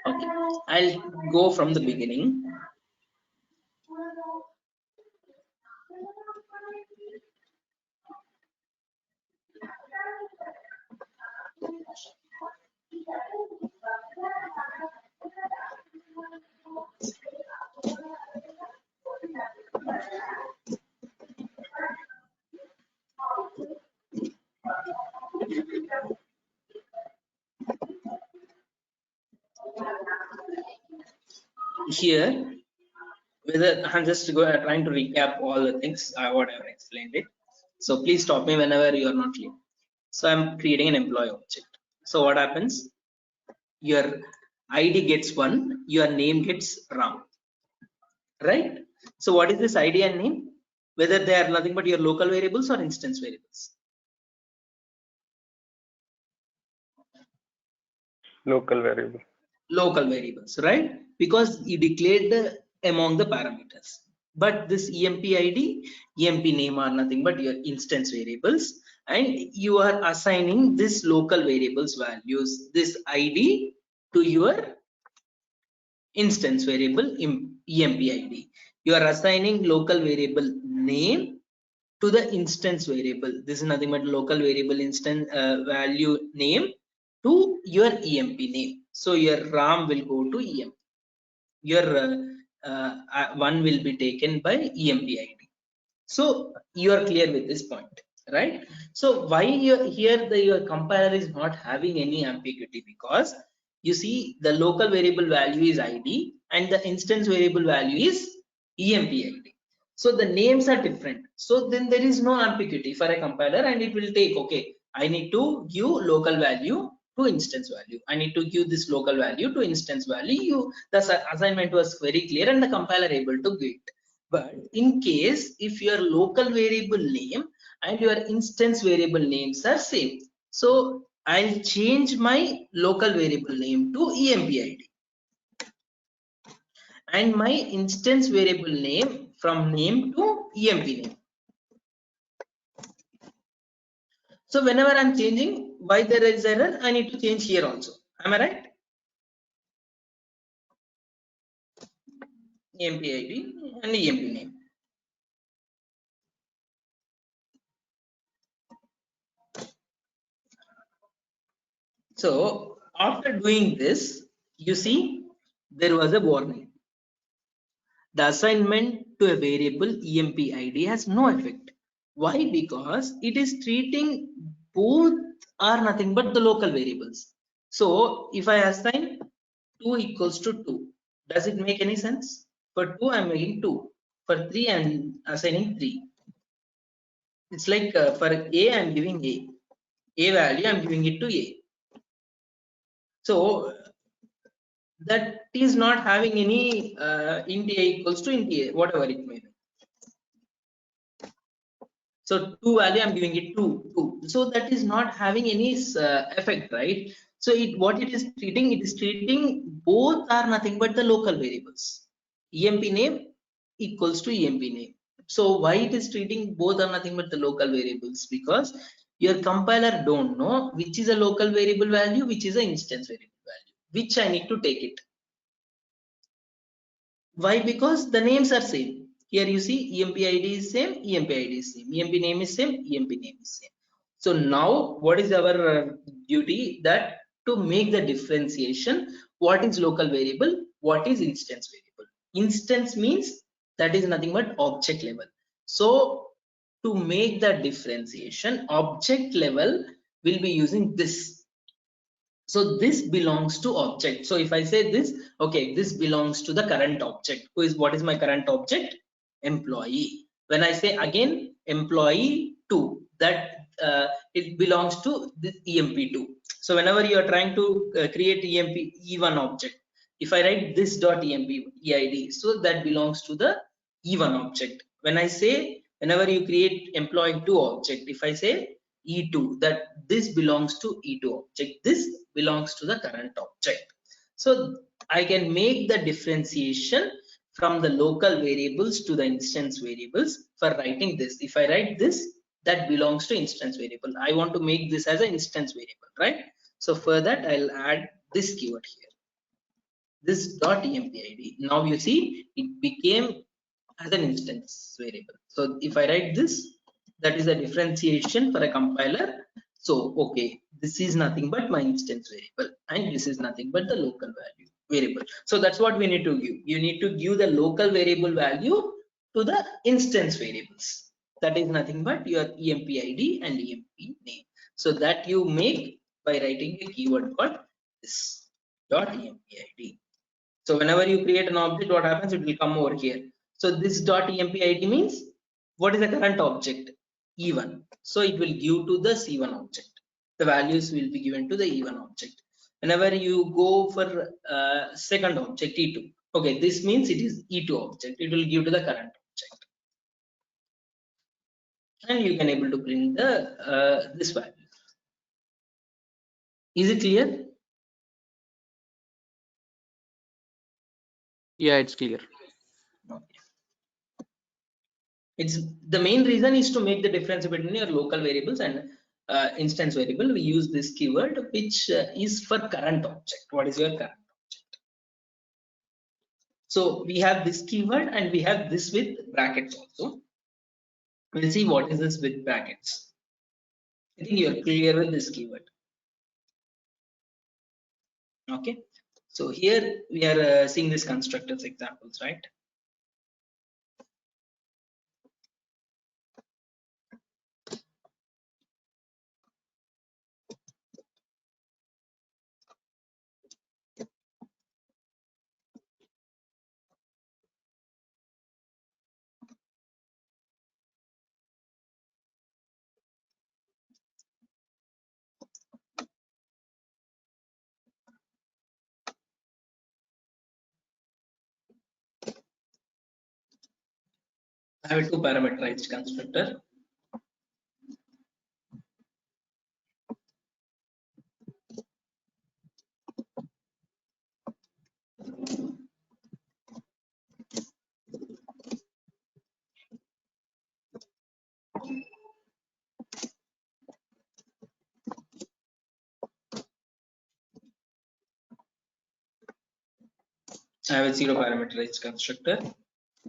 B: Okay. I'll go from the beginning. Here, whether I'm just trying to recap all the things what I've explained it. So please stop me whenever you are not clear. So I'm creating an employee object. So what happens? Your ID gets 1, your name gets Ram, right? So what is this ID and name? Whether they are nothing but your local variables or instance variables.
C: Local variable.
B: Local variables, right? Because you declared among the parameters. But this emp id, emp name are nothing but your instance variables, and you are assigning this local variables values, this id, to your instance variable emp id. You are assigning local variable name to the instance variable. This is nothing but local variable instance value name to your emp name. So your Ram will go to emp. Your one will be taken by emp id. So you are clear with this point, right? So why here your compiler is not having any ambiguity? Because you see the local variable value is id and the instance variable value is emp id. So the names are different. So then there is no ambiguity for a compiler, and it will take, okay, I need to give local value to instance value. I need to give this local value to instance value. The assignment was very clear and the compiler able to get. But in case if your local variable name and your instance variable names are same, so I'll change my local variable name to emp id. and my instance variable name from name to emp name. So whenever I'm changing, why there is error, I need to change here also. Am I right? emp id and emp name. So after doing this, you see there was a warning. The assignment to a variable emp id has no effect. Why? Because it is treating both are nothing but the local variables. So if I assign 2 equals to 2, does it make any sense? For 2 I'm making 2. For 3 I'm assigning 3. It's like for a I'm giving a value I'm giving it to a. So that is not having any int a equals to int a, whatever it may be. So 2 value I'm giving it 2. So that is not having any effect, right? So what it is treating both are nothing but the local variables. Emp name equals to emp name. So why it is treating both are nothing but the local variables? Because your compiler don't know which is a local variable value, which is an instance variable value, which I need to take it. Why? Because the names are same. Here you see emp id is same, emp id is same, emp name is same, emp name is same. So now what is our duty? That to make the differentiation, what is local variable, what is instance variable. Instance means that is nothing but object level. So to make the differentiation, object level will be using this. So this belongs to object. So if I say this, okay, this belongs to the current object. What is my current object? Employee. When I say again employee 2, that it belongs to this emp2. So whenever you are trying to create emp e1 object, if I write this dot emp eid, so that belongs to the e1 object. When I say whenever you create employee 2 object, if I say E2, that this belongs to E2 object, this belongs to the current object. So I can make the differentiation from the local variables to the instance variables for writing this. If I write this, that belongs to instance variable. I want to make this as an instance variable, right? So for that, I'll add this keyword here, this dot empid. Now you see it became as an instance variable. So if I write this, that is a differentiation for a compiler. So okay, this is nothing but my instance variable, and this is nothing but the local value variable. So that's what we need to give. You need to give the local variable value to the instance variables. That is nothing but your emp id and emp name. So that you make by writing a keyword called this dot emp id. So whenever you create an object, what happens? It will come over here. So this dot emp id means what is the current object? E1. So it will give to the C1 object. The values will be given to the E1 object. Whenever you go for second object E2, okay, this means it is E2 object. It will give to the current object, and you can able to print the this value. Is it clear?
E: Yeah, it's clear.
B: Okay. It's the main reason is to make the difference between your local variables and instance variable. We use this keyword which is for current object. What is your current object? So we have this keyword and we have this with brackets also. We'll see what is this with brackets. I think you're clear with this keyword. Okay. So here we are seeing this constructors examples, right? I have a two parameterized constructor. I have a 0 parameterized constructor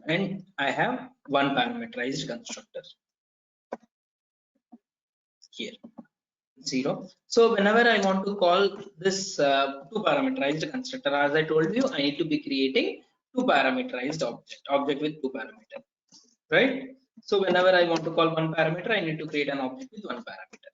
B: and I have 1 parameterized constructor here. 0. So whenever I want to call this 2 parameterized constructor, as I told you, I need to be creating 2 parameterized object with 2 parameter, right? So whenever I want to call 1 parameter, I need to create an object with 1 parameter.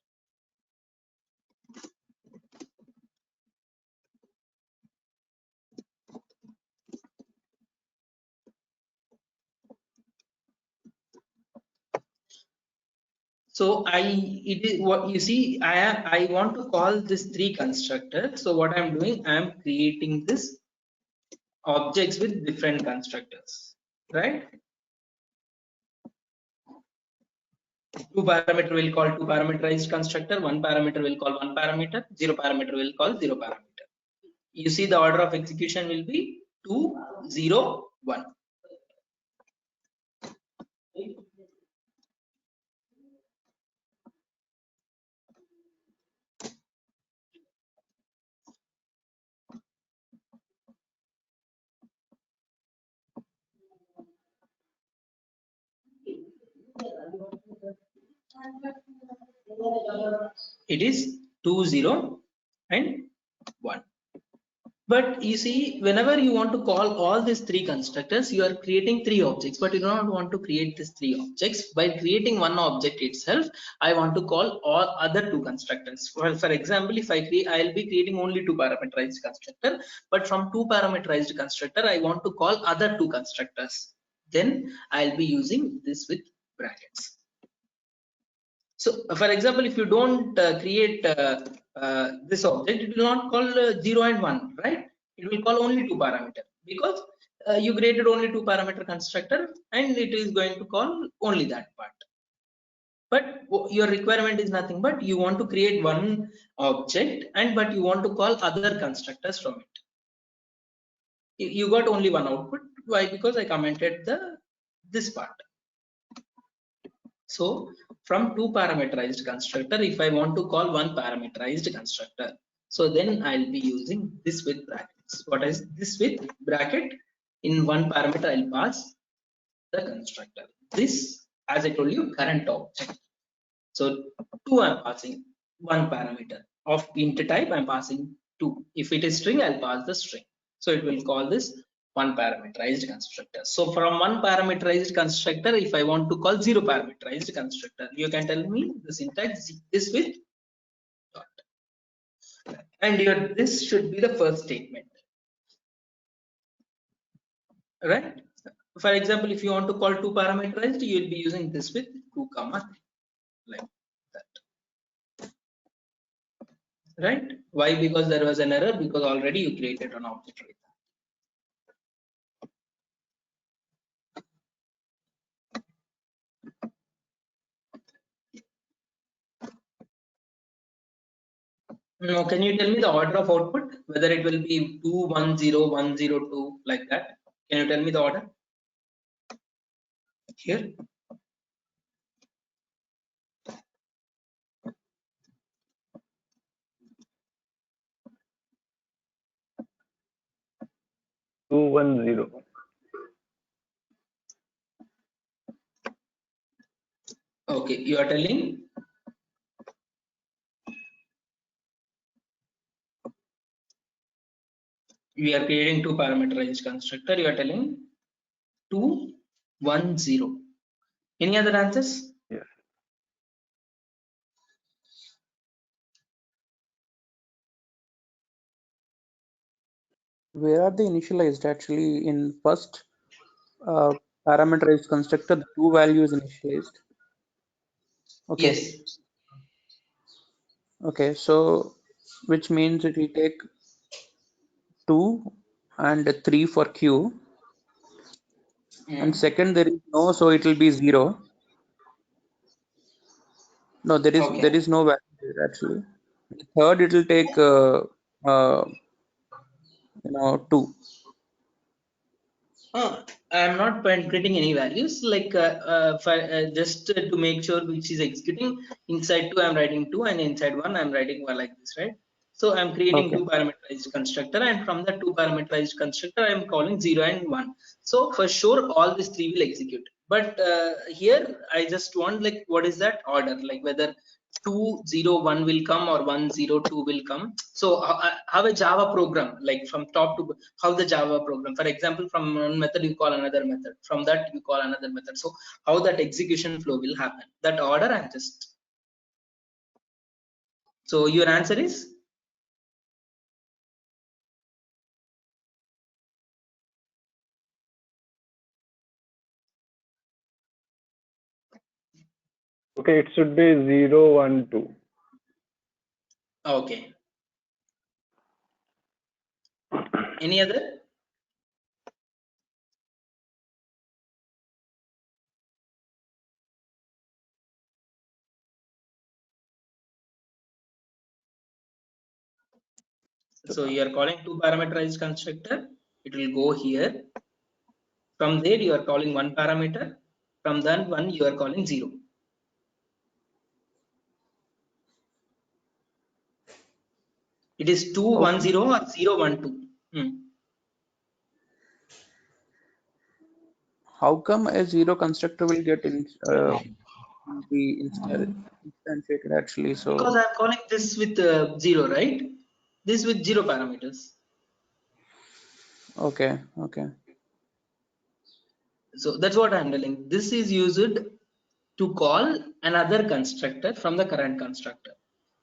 B: So it is what you see. I want to call this 3 constructors. So what I'm doing, I'm creating this objects with different constructors, right? 2 parameter will call 2 parameterized constructor, 1 parameter will call 1 parameter, 0 parameter will call 0 parameter. You see the order of execution will be 2, 0, 1. It is 2, 0 and 1. But you see, whenever you want to call all these 3 constructors, you are creating 3 objects, but you do not want to create these 3 objects. By creating one object itself, I want to call all other 2 constructors. Well, for example, if I create, I'll be creating only 2 parameterized constructor, but from 2 parameterized constructor, I want to call other 2 constructors. Then I'll be using this with brackets. So for example, if you don't create this object, it will not call 0 and 1, right? It will call only 2 parameter, because you created only 2 parameter constructor and it is going to call only that part. But your requirement is nothing but you want to create one object but you want to call other constructors from it. You got only one output. Why? Because I commented this part. So from 2 parameterized constructor, if I want to call 1 parameterized constructor, so then I'll be using this with brackets. What is this with bracket? In 1 parameter, I'll pass the constructor. This, as I told you, current object. So 2, I'm passing 1 parameter of int type. I'm passing 2. If it is string, I'll pass the string. So it will call this 1 parameterized constructor. So from 1 parameterized constructor, if I want to call 0 parameterized constructor, you can tell me the syntax this with dot. And this should be the first statement, right? For example, if you want to call 2 parameterized, you will be using this with 2 comma 3, like that, right? Why? Because there was an error, because already you created an object with that. Now, can you tell me the order of output, whether it will be 2, 1, 0, 1, 0, 2, like that? Can you tell me the order here?
C: Two, 1, 0.
B: Okay, you are telling we are creating 2 parameterized constructor. You are telling 2, 1, 0. Any other answers?
C: Yes.
E: Where are they initialized? Actually, in first parameterized constructor, the 2 values initialized. Okay.
B: Yes.
E: Okay, so which means it will take 2 and 3 for Q, and second there is no, so it will be 0. No, there
B: Okay.
E: is no value there actually. Third, it will take 2.
B: I'm not getting any values, like just to make sure which is executing. Inside 2 I'm writing 2 and inside 1 I'm writing 1, like this, right? So I'm creating
E: Okay.
B: two parameterized constructor, and from the two parameterized constructor, I'm calling 0 and 1. So for sure, all these three will execute. But here, I just want like what is that order? Like whether 2 0 1 will come or 1 0 2 will come. So how a Java program, like from top to how the Java program. For example, from one method you call another method. From that you call another method. So how that execution flow will happen? That order I'm just. So your answer is.
C: Okay, it should be 0, 1, 2.
B: Okay. Any other? So you are calling two parameterized constructor. It will go here. From there you are calling one parameter. From that one you are calling 0. It is 2 1
E: Okay.
B: 0 or 0 1 2.
E: How come a zero constructor will get be instantiated actually? So
B: Because I am calling this with 0, right? This with 0 parameters.
E: okay.
B: So that's what I am telling. This is used to call another constructor from the current constructor.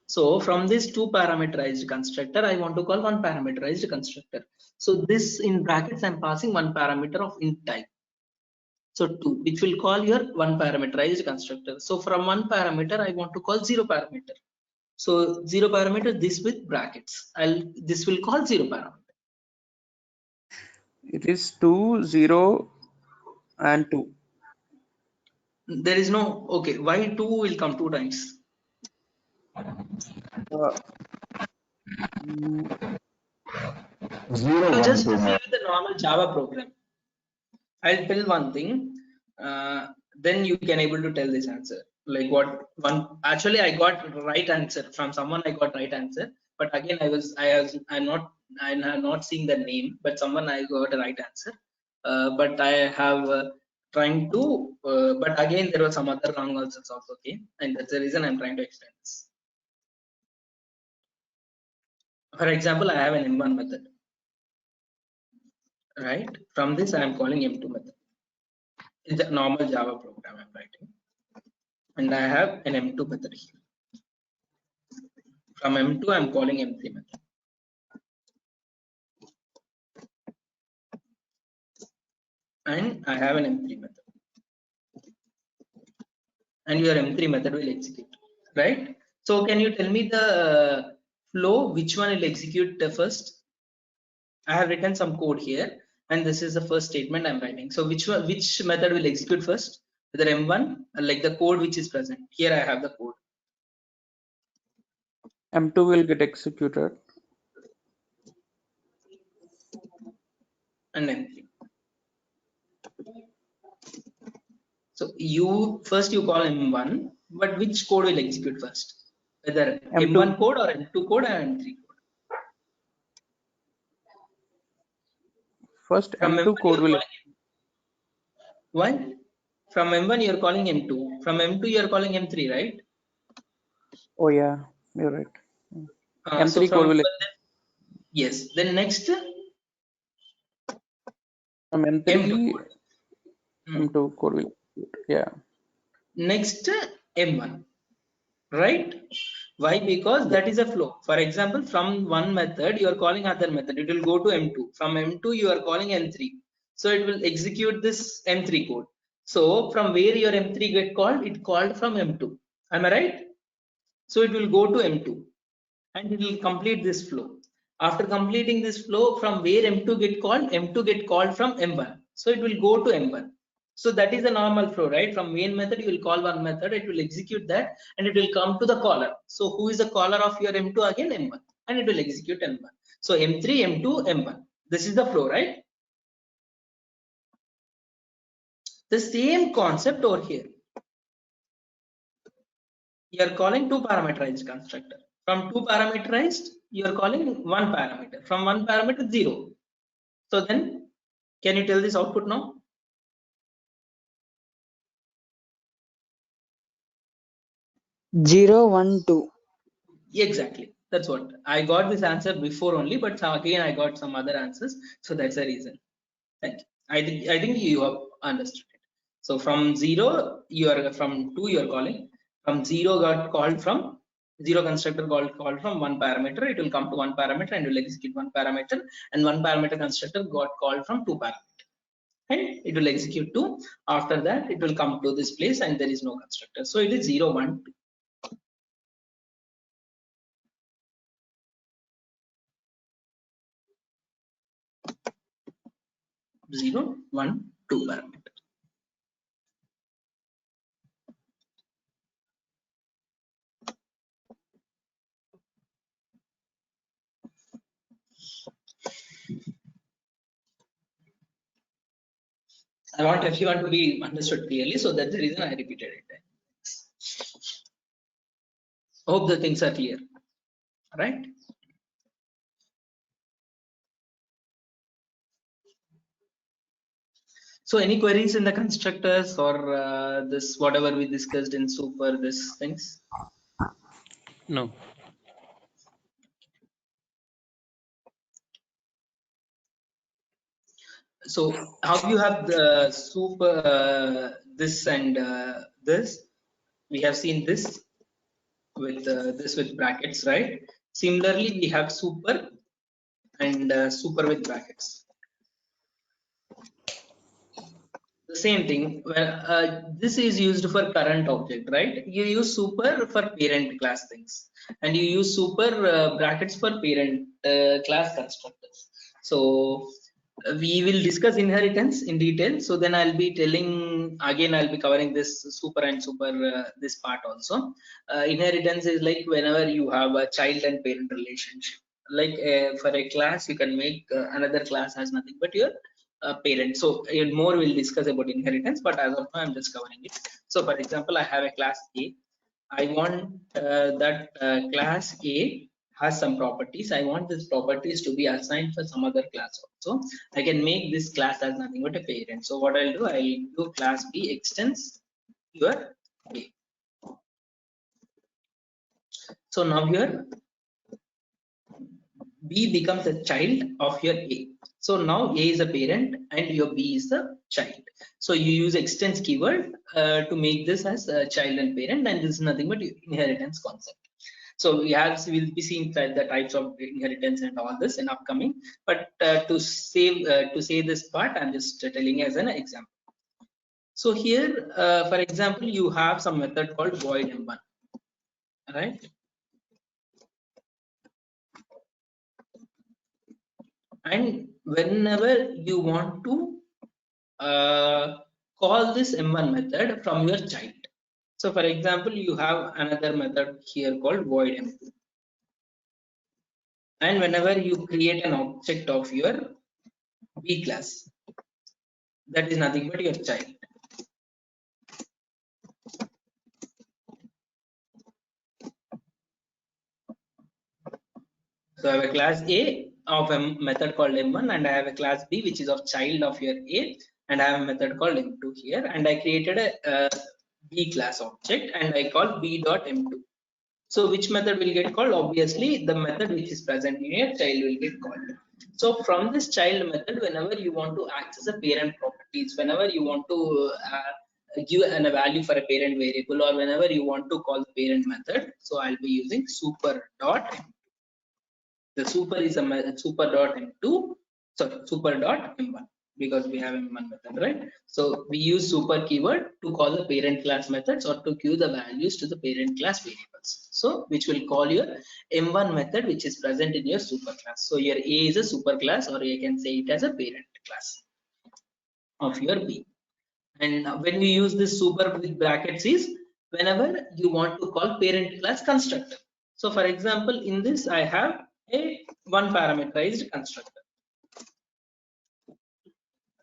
B: So from this two parameterized constructor, I want to call one parameterized constructor. So this in brackets, I'm passing one parameter of int type. So 2, which will call your one parameterized constructor. So from one parameter, I want to call 0 parameter. So 0 parameter, this with brackets. This will call 0 parameter.
E: it is 2 0 and 2.
B: There is no, okay, why 2 will come 2 times?
E: Uh, mm,
D: 0,
B: You
D: 1,
B: just
D: 2.
B: see with the normal Java program. I'll tell one thing, then you can able to tell this answer. Like what one, actually I got right answer from someone. I got right answer, but again I'm not seeing the name, but someone I got a right answer. But I have trying to, but again there was some other wrong answers also. Okay, and that's the reason I'm trying to explain this. For example, I have an M1 method, right? From this I am calling M2 method. It's a normal Java program I'm writing, and I have an M2 method here. From M2 I'm calling M3 method. And I have an M3 method. And your M3 method will execute, right? So can you tell me the flow, which one will execute first? I have written some code here, and this is the first statement I'm writing. So which method will execute first? Whether M1, like the code which is present. Here I have the code.
E: M2 will get executed.
B: And M3. So you call M1, but which code will execute first? Whether
E: M2.
B: M1 code or M2 code or M3 code?
E: First
B: From
E: M2
B: M1
E: code
B: you're
E: will.
B: calling why? From M1 you're calling M2. From M2 you're calling M3, right?
E: Oh yeah, you're right.
B: So
E: M3
B: from
E: code will.
B: M1, yes. Then next
E: From M3
B: M2 code.
E: M2 code will execute. Yeah.
B: Next M1, right? Why? Because that is a flow. For example, from one method you are calling other method, it will go to M2. From M2 you are calling M3. So it will execute this M3 code. So from where your M3 get called, it called from M2. Am I right? So it will go to M2 and it will complete this flow. After completing this flow, from where M2 get called, M2 get called from M1. So it will go to M1. So that is a normal flow, right? From main method, you will call one method, it will execute that, and it will come to the caller. So who is the caller of your M2 again? M1, and it will execute M1. So M3, M2, M1. This is the flow, right? The same concept over here. You are calling two parameterized constructor. From two parameterized, you are calling one parameter. From one parameter 0. So then can you tell this output now?
F: Zero, 1, 2.
B: Exactly. That's what I got this answer before only, but again I got some other answers. So that's the reason. Thank you. I think you have understood it. So from 0, you are from 2 you are calling. From 0 got called from 0 constructor called from one parameter. It will come to one parameter and will execute one parameter, and one parameter constructor got called from 2 parameter, and it will execute 2. After that, it will come to this place and there is no constructor. So it is 0, 1, 2. 0, 1, 2 parameter. I want everyone to be understood clearly, so that's the reason I repeated it. Hope the things are clear, right? So any queries in the constructors or this whatever we discussed in super this things?
E: No.
B: So how you have the super this and this? We have seen this with brackets, right? Similarly, we have super and super with brackets. The same thing. Well, this is used for current object, right? You use super for parent class things, and you use super brackets for parent class constructors. So we will discuss inheritance in detail. So then I'll be telling again. I'll be covering this super and super this part also. Inheritance is like whenever you have a child and parent relationship. Like for a class, you can make another class as nothing but your parent. So more we'll discuss about inheritance, but as of now I'm just covering it. So for example, I have a class A. I want that class A has some properties. I want these properties to be assigned for some other class also. I can make this class as nothing but a parent. So what I'll do class B extends your A. So now here B becomes a child of your A. So now A is a parent and your B is the child. So you use extends keyword to make this as a child and parent, and this is nothing but inheritance concept. So we'll be seeing the types of inheritance and all this in upcoming. But to say this part, I'm just telling as an example. So here, for example, you have some method called void m1, right? And whenever you want to call this m1 method from your child. So for example, you have another method here called void m2. And whenever you create an object of your B class, that is nothing but your child. So I have a class A of a method called m1, and I have a class B which is of child of your A, and I have a method called m2 here, and I created a B class object and I call B dot m2. So which method will get called? Obviously the method which is present in your child will get called. So from this child method, whenever you want to access a parent properties, whenever you want to give a value for a parent variable, or whenever you want to call the parent method, so I'll be using super dot m2. The super is a super dot m2, sorry, super dot m1, because we have m1 method, right? So we use super keyword to call the parent class methods or to give the values to the parent class variables. So which will call your m1 method which is present in your super class. So your A is a super class, or you can say it as a parent class of your B. And when you use this super with brackets is whenever you want to call parent class constructor. So for example, in this I have a one parameterized constructor,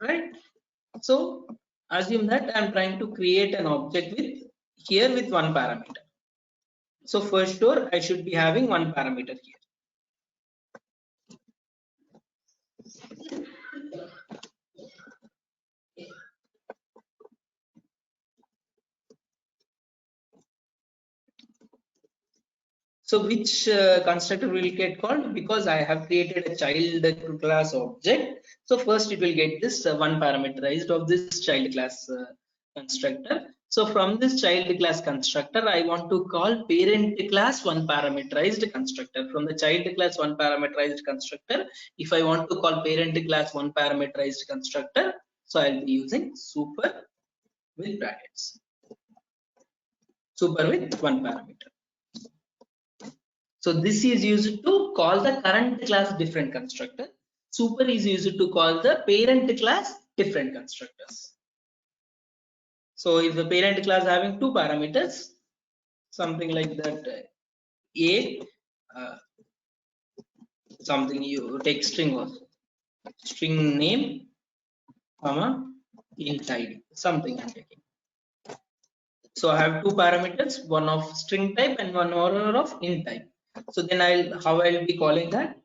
B: right? So assume that I'm trying to create an object with one parameter. So first door I should be having one parameter here. So which constructor will get called? Because I have created a child class object. So first it will get this one parameterized of this child class constructor. So from this child class constructor, I want to call parent class one parameterized constructor. From the child class one parameterized constructor, if I want to call parent class one parameterized constructor, so I'll be using super with brackets. Super with one parameter. So this is used to call the current class different constructor. Super is used to call the parent class different constructors. So if the parent class having two parameters, something like that, a something you take string also, string name, comma int id, something I'm taking. So I have two parameters, one of string type and one more of int type. So then I'll be calling that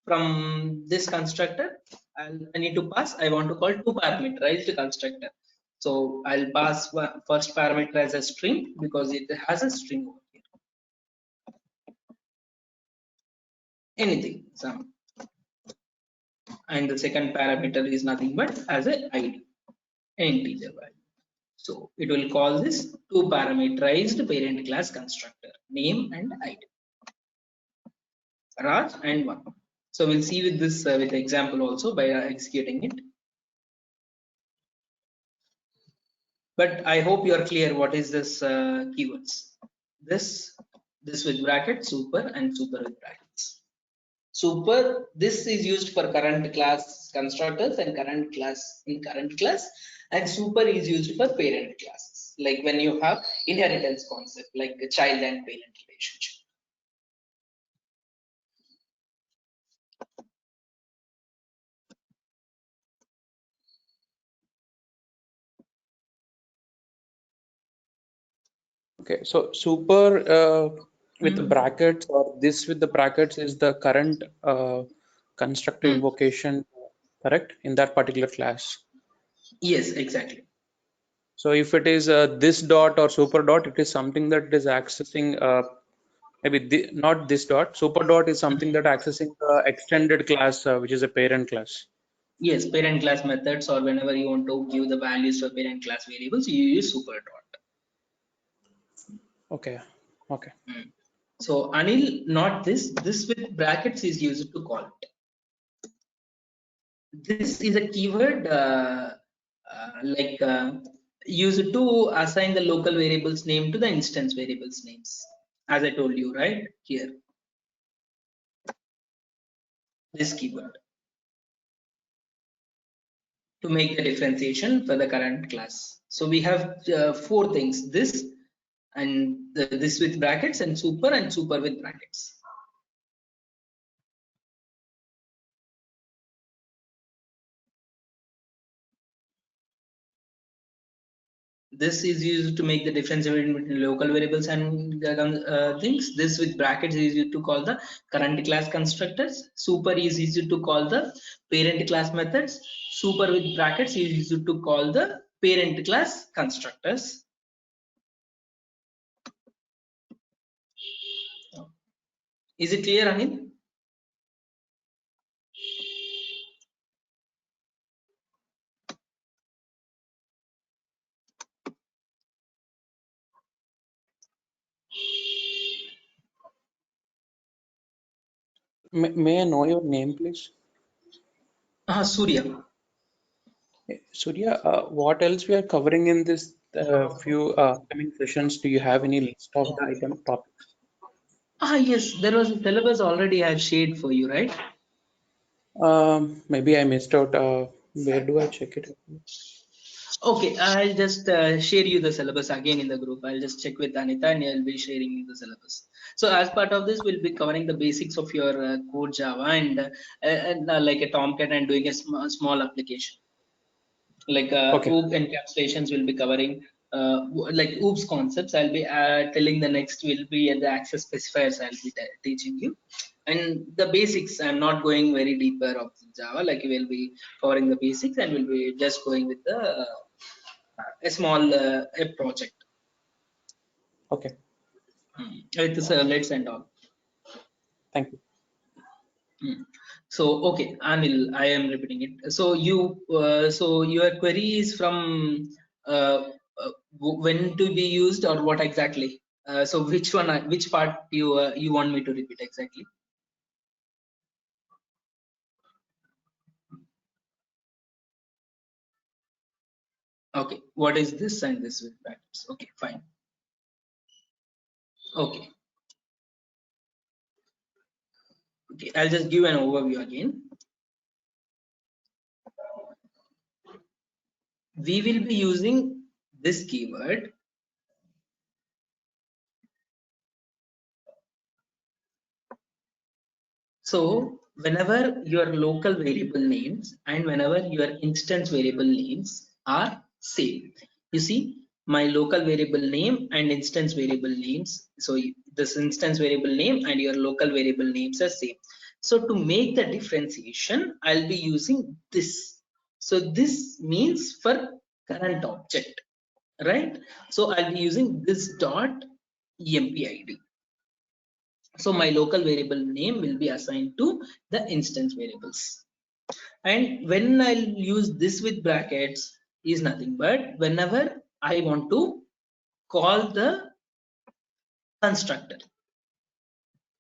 B: from this constructor. I need to pass. I want to call two parameterized constructor. So I'll pass first parameter as a string because it has a string over here. Anything, some, and the second parameter is nothing but as a id, an integer value. So it will call this two parameterized parent class constructor, name and id, Raj and one. So we'll see with this with the example also by executing it. But I hope you are clear what is this keywords. This with bracket, super and super with brackets. Super, this is used for current class constructors and current class in current class, and super is used for parent classes, like when you have inheritance concept, like a child and parent relationship.
E: Okay, so super with the brackets or this with the brackets is the current constructor invocation, correct, in that particular class.
B: Yes, exactly.
E: So if it is this dot or super dot, it is something that is accessing maybe not this dot. Super dot is something that accessing the extended class, which is a parent class.
B: Yes, parent class methods, or whenever you want to give the values for parent class variables, you use super dot.
E: Okay. Okay.
B: So Anil, not this. This with brackets is used to call it. This is a keyword used to assign the local variables name to the instance variables names, as I told you right here. This keyword to make the differentiation for the current class. So we have four things: this and this with brackets, and super with brackets. This is used to make the difference between local variables and things. This with brackets is used to call the current class constructors. Super is used to call the parent class methods. Super with brackets is used to call the parent class constructors. Is it clear, Anil?
E: May I know your name, please?
B: Surya.
E: Surya, what else we are covering in this few upcoming sessions? Do you have any list of the item topics?
B: Yes, there was a syllabus already I have shared for you, right?
E: Maybe I missed out. Where do I check it?
B: Okay, I'll just share you the syllabus again in the group. I'll just check with Anita and I'll be sharing you the syllabus. So as part of this, we'll be covering the basics of your core Java and like a Tomcat and doing a small application. Like
E: Okay.
B: OOP encapsulations will be covering like OOPS concepts. I'll be telling the next will be the access specifiers I'll be teaching you. And the basics, I'm not going very deeper of Java, like we'll be covering the basics and we'll be just going with the a small a project
E: Okay.
B: with the servlets and all.
E: Thank you.
B: So okay, Anil, I am repeating it. So so your query is from when to be used or what exactly? So which one, which part you want me to repeat exactly? Okay, what is this and this with brackets? Okay, fine. Okay, okay, I'll just give an overview again. We will be using this keyword. So whenever your local variable names and whenever your instance variable names are same, you see my local variable name and instance variable names. So this instance variable name and your local variable names are same. So to make the differentiation, I'll be using this. So this means for current object, right? So I'll be using this dot empid. So my local variable name will be assigned to the instance variables. And when I'll use this with brackets is nothing but whenever I want to call the constructor.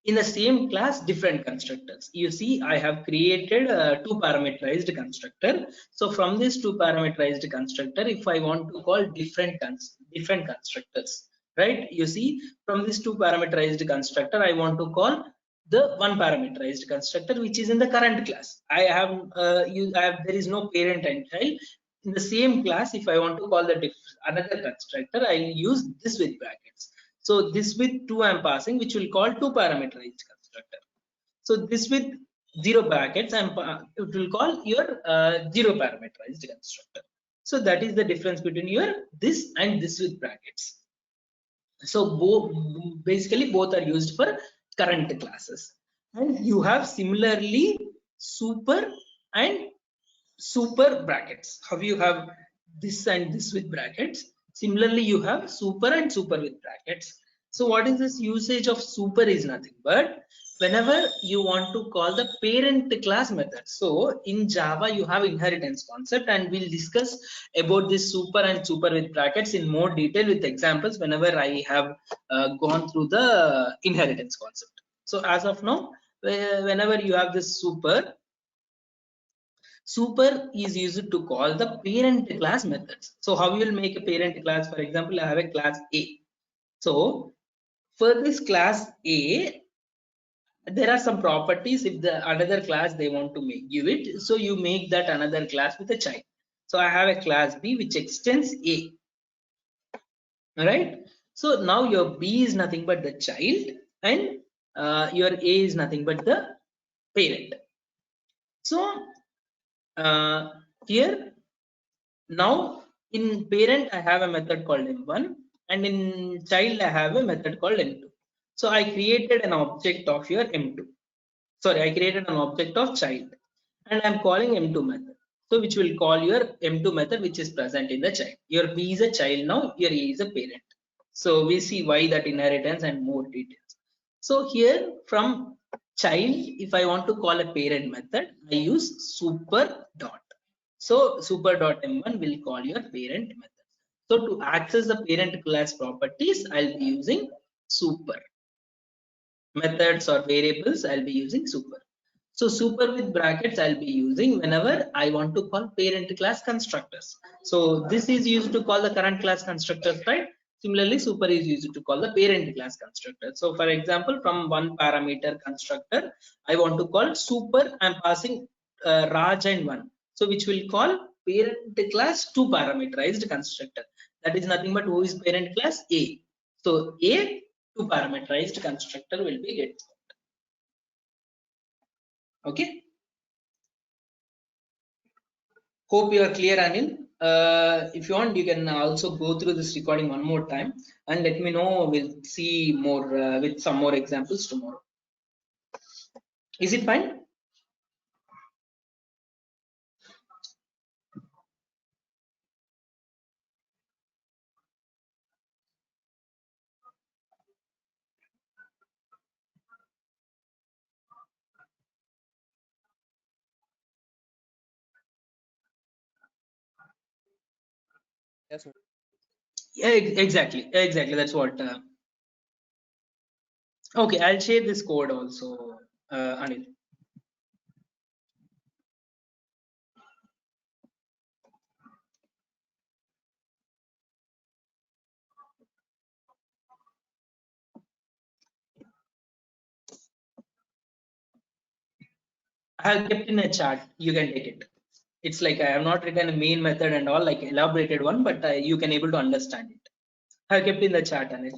B: In the same class, different constructors. You see, I have created a two parameterized constructor. So from this two parameterized constructor, if I want to call different constructors, right? You see, from this two parameterized constructor, I want to call the one parameterized constructor which is in the current class. I have there is no parent and child. In the same class, if I want to call the another constructor, I'll use this with brackets. So this with 2 I'm passing, which will call two parameterized constructor. So this with zero brackets, it will call your zero parameterized constructor. So that is the difference between your this and this with brackets. So basically both are used for current classes. And you have similarly super and super brackets. How you have this and this with brackets. Similarly, you have super and super with brackets. So what is this usage of super is nothing but whenever you want to call the parent class method. So in Java, you have inheritance concept and we'll discuss about this super and super with brackets in more detail with examples whenever I have gone through the inheritance concept. So as of now, whenever you have this super, super is used to call the parent class methods. So how you will make a parent class? For example, I have a class A. So for this class A, there are some properties. If the another class they want to give it, so you make that another class with a child. So I have a class B which extends A. Right? So now your B is nothing but the child and your A is nothing but the parent. So here now in parent I have a method called m1 and in child I have a method called m2. So I created an object of your m2. Sorry, I created an object of child and I'm calling m2 method. So which will call your m2 method which is present in the child. Your B is a child now, your A is a parent. So we see why that inheritance and more details. So here from child, if I want to call a parent method, I use super dot. So super dot m1 will call your parent method. So to access the parent class properties, I'll be using super. Methods or variables, I'll be using super. So super with brackets I'll be using whenever I want to call parent class constructors. So this is used to call the current class constructors, right? Similarly, super is used to call the parent class constructor. So for example, from one parameter constructor, I want to call super, I'm passing Raj and one. So which will call parent class two parameterized constructor. That is nothing but who is parent class A. So A two parameterized constructor will be get. Okay. Hope you are clear, Anil. If you want, you can also go through this recording one more time and let me know. We'll see more with some more examples tomorrow. Is it fine?
E: Yes, sir.
B: Yeah, exactly. That's what. Okay, I'll share this code also, Anil. I have kept in a chat. You can take it. It's like I have not written a main method and all, like elaborated one, but you can able to understand it. I have kept in the chat, Anil.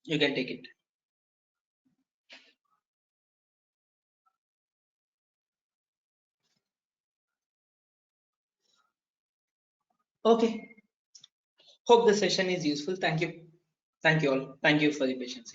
B: You can take it. Okay. Hope the session is useful. Thank you. Thank you all. Thank you for the patience.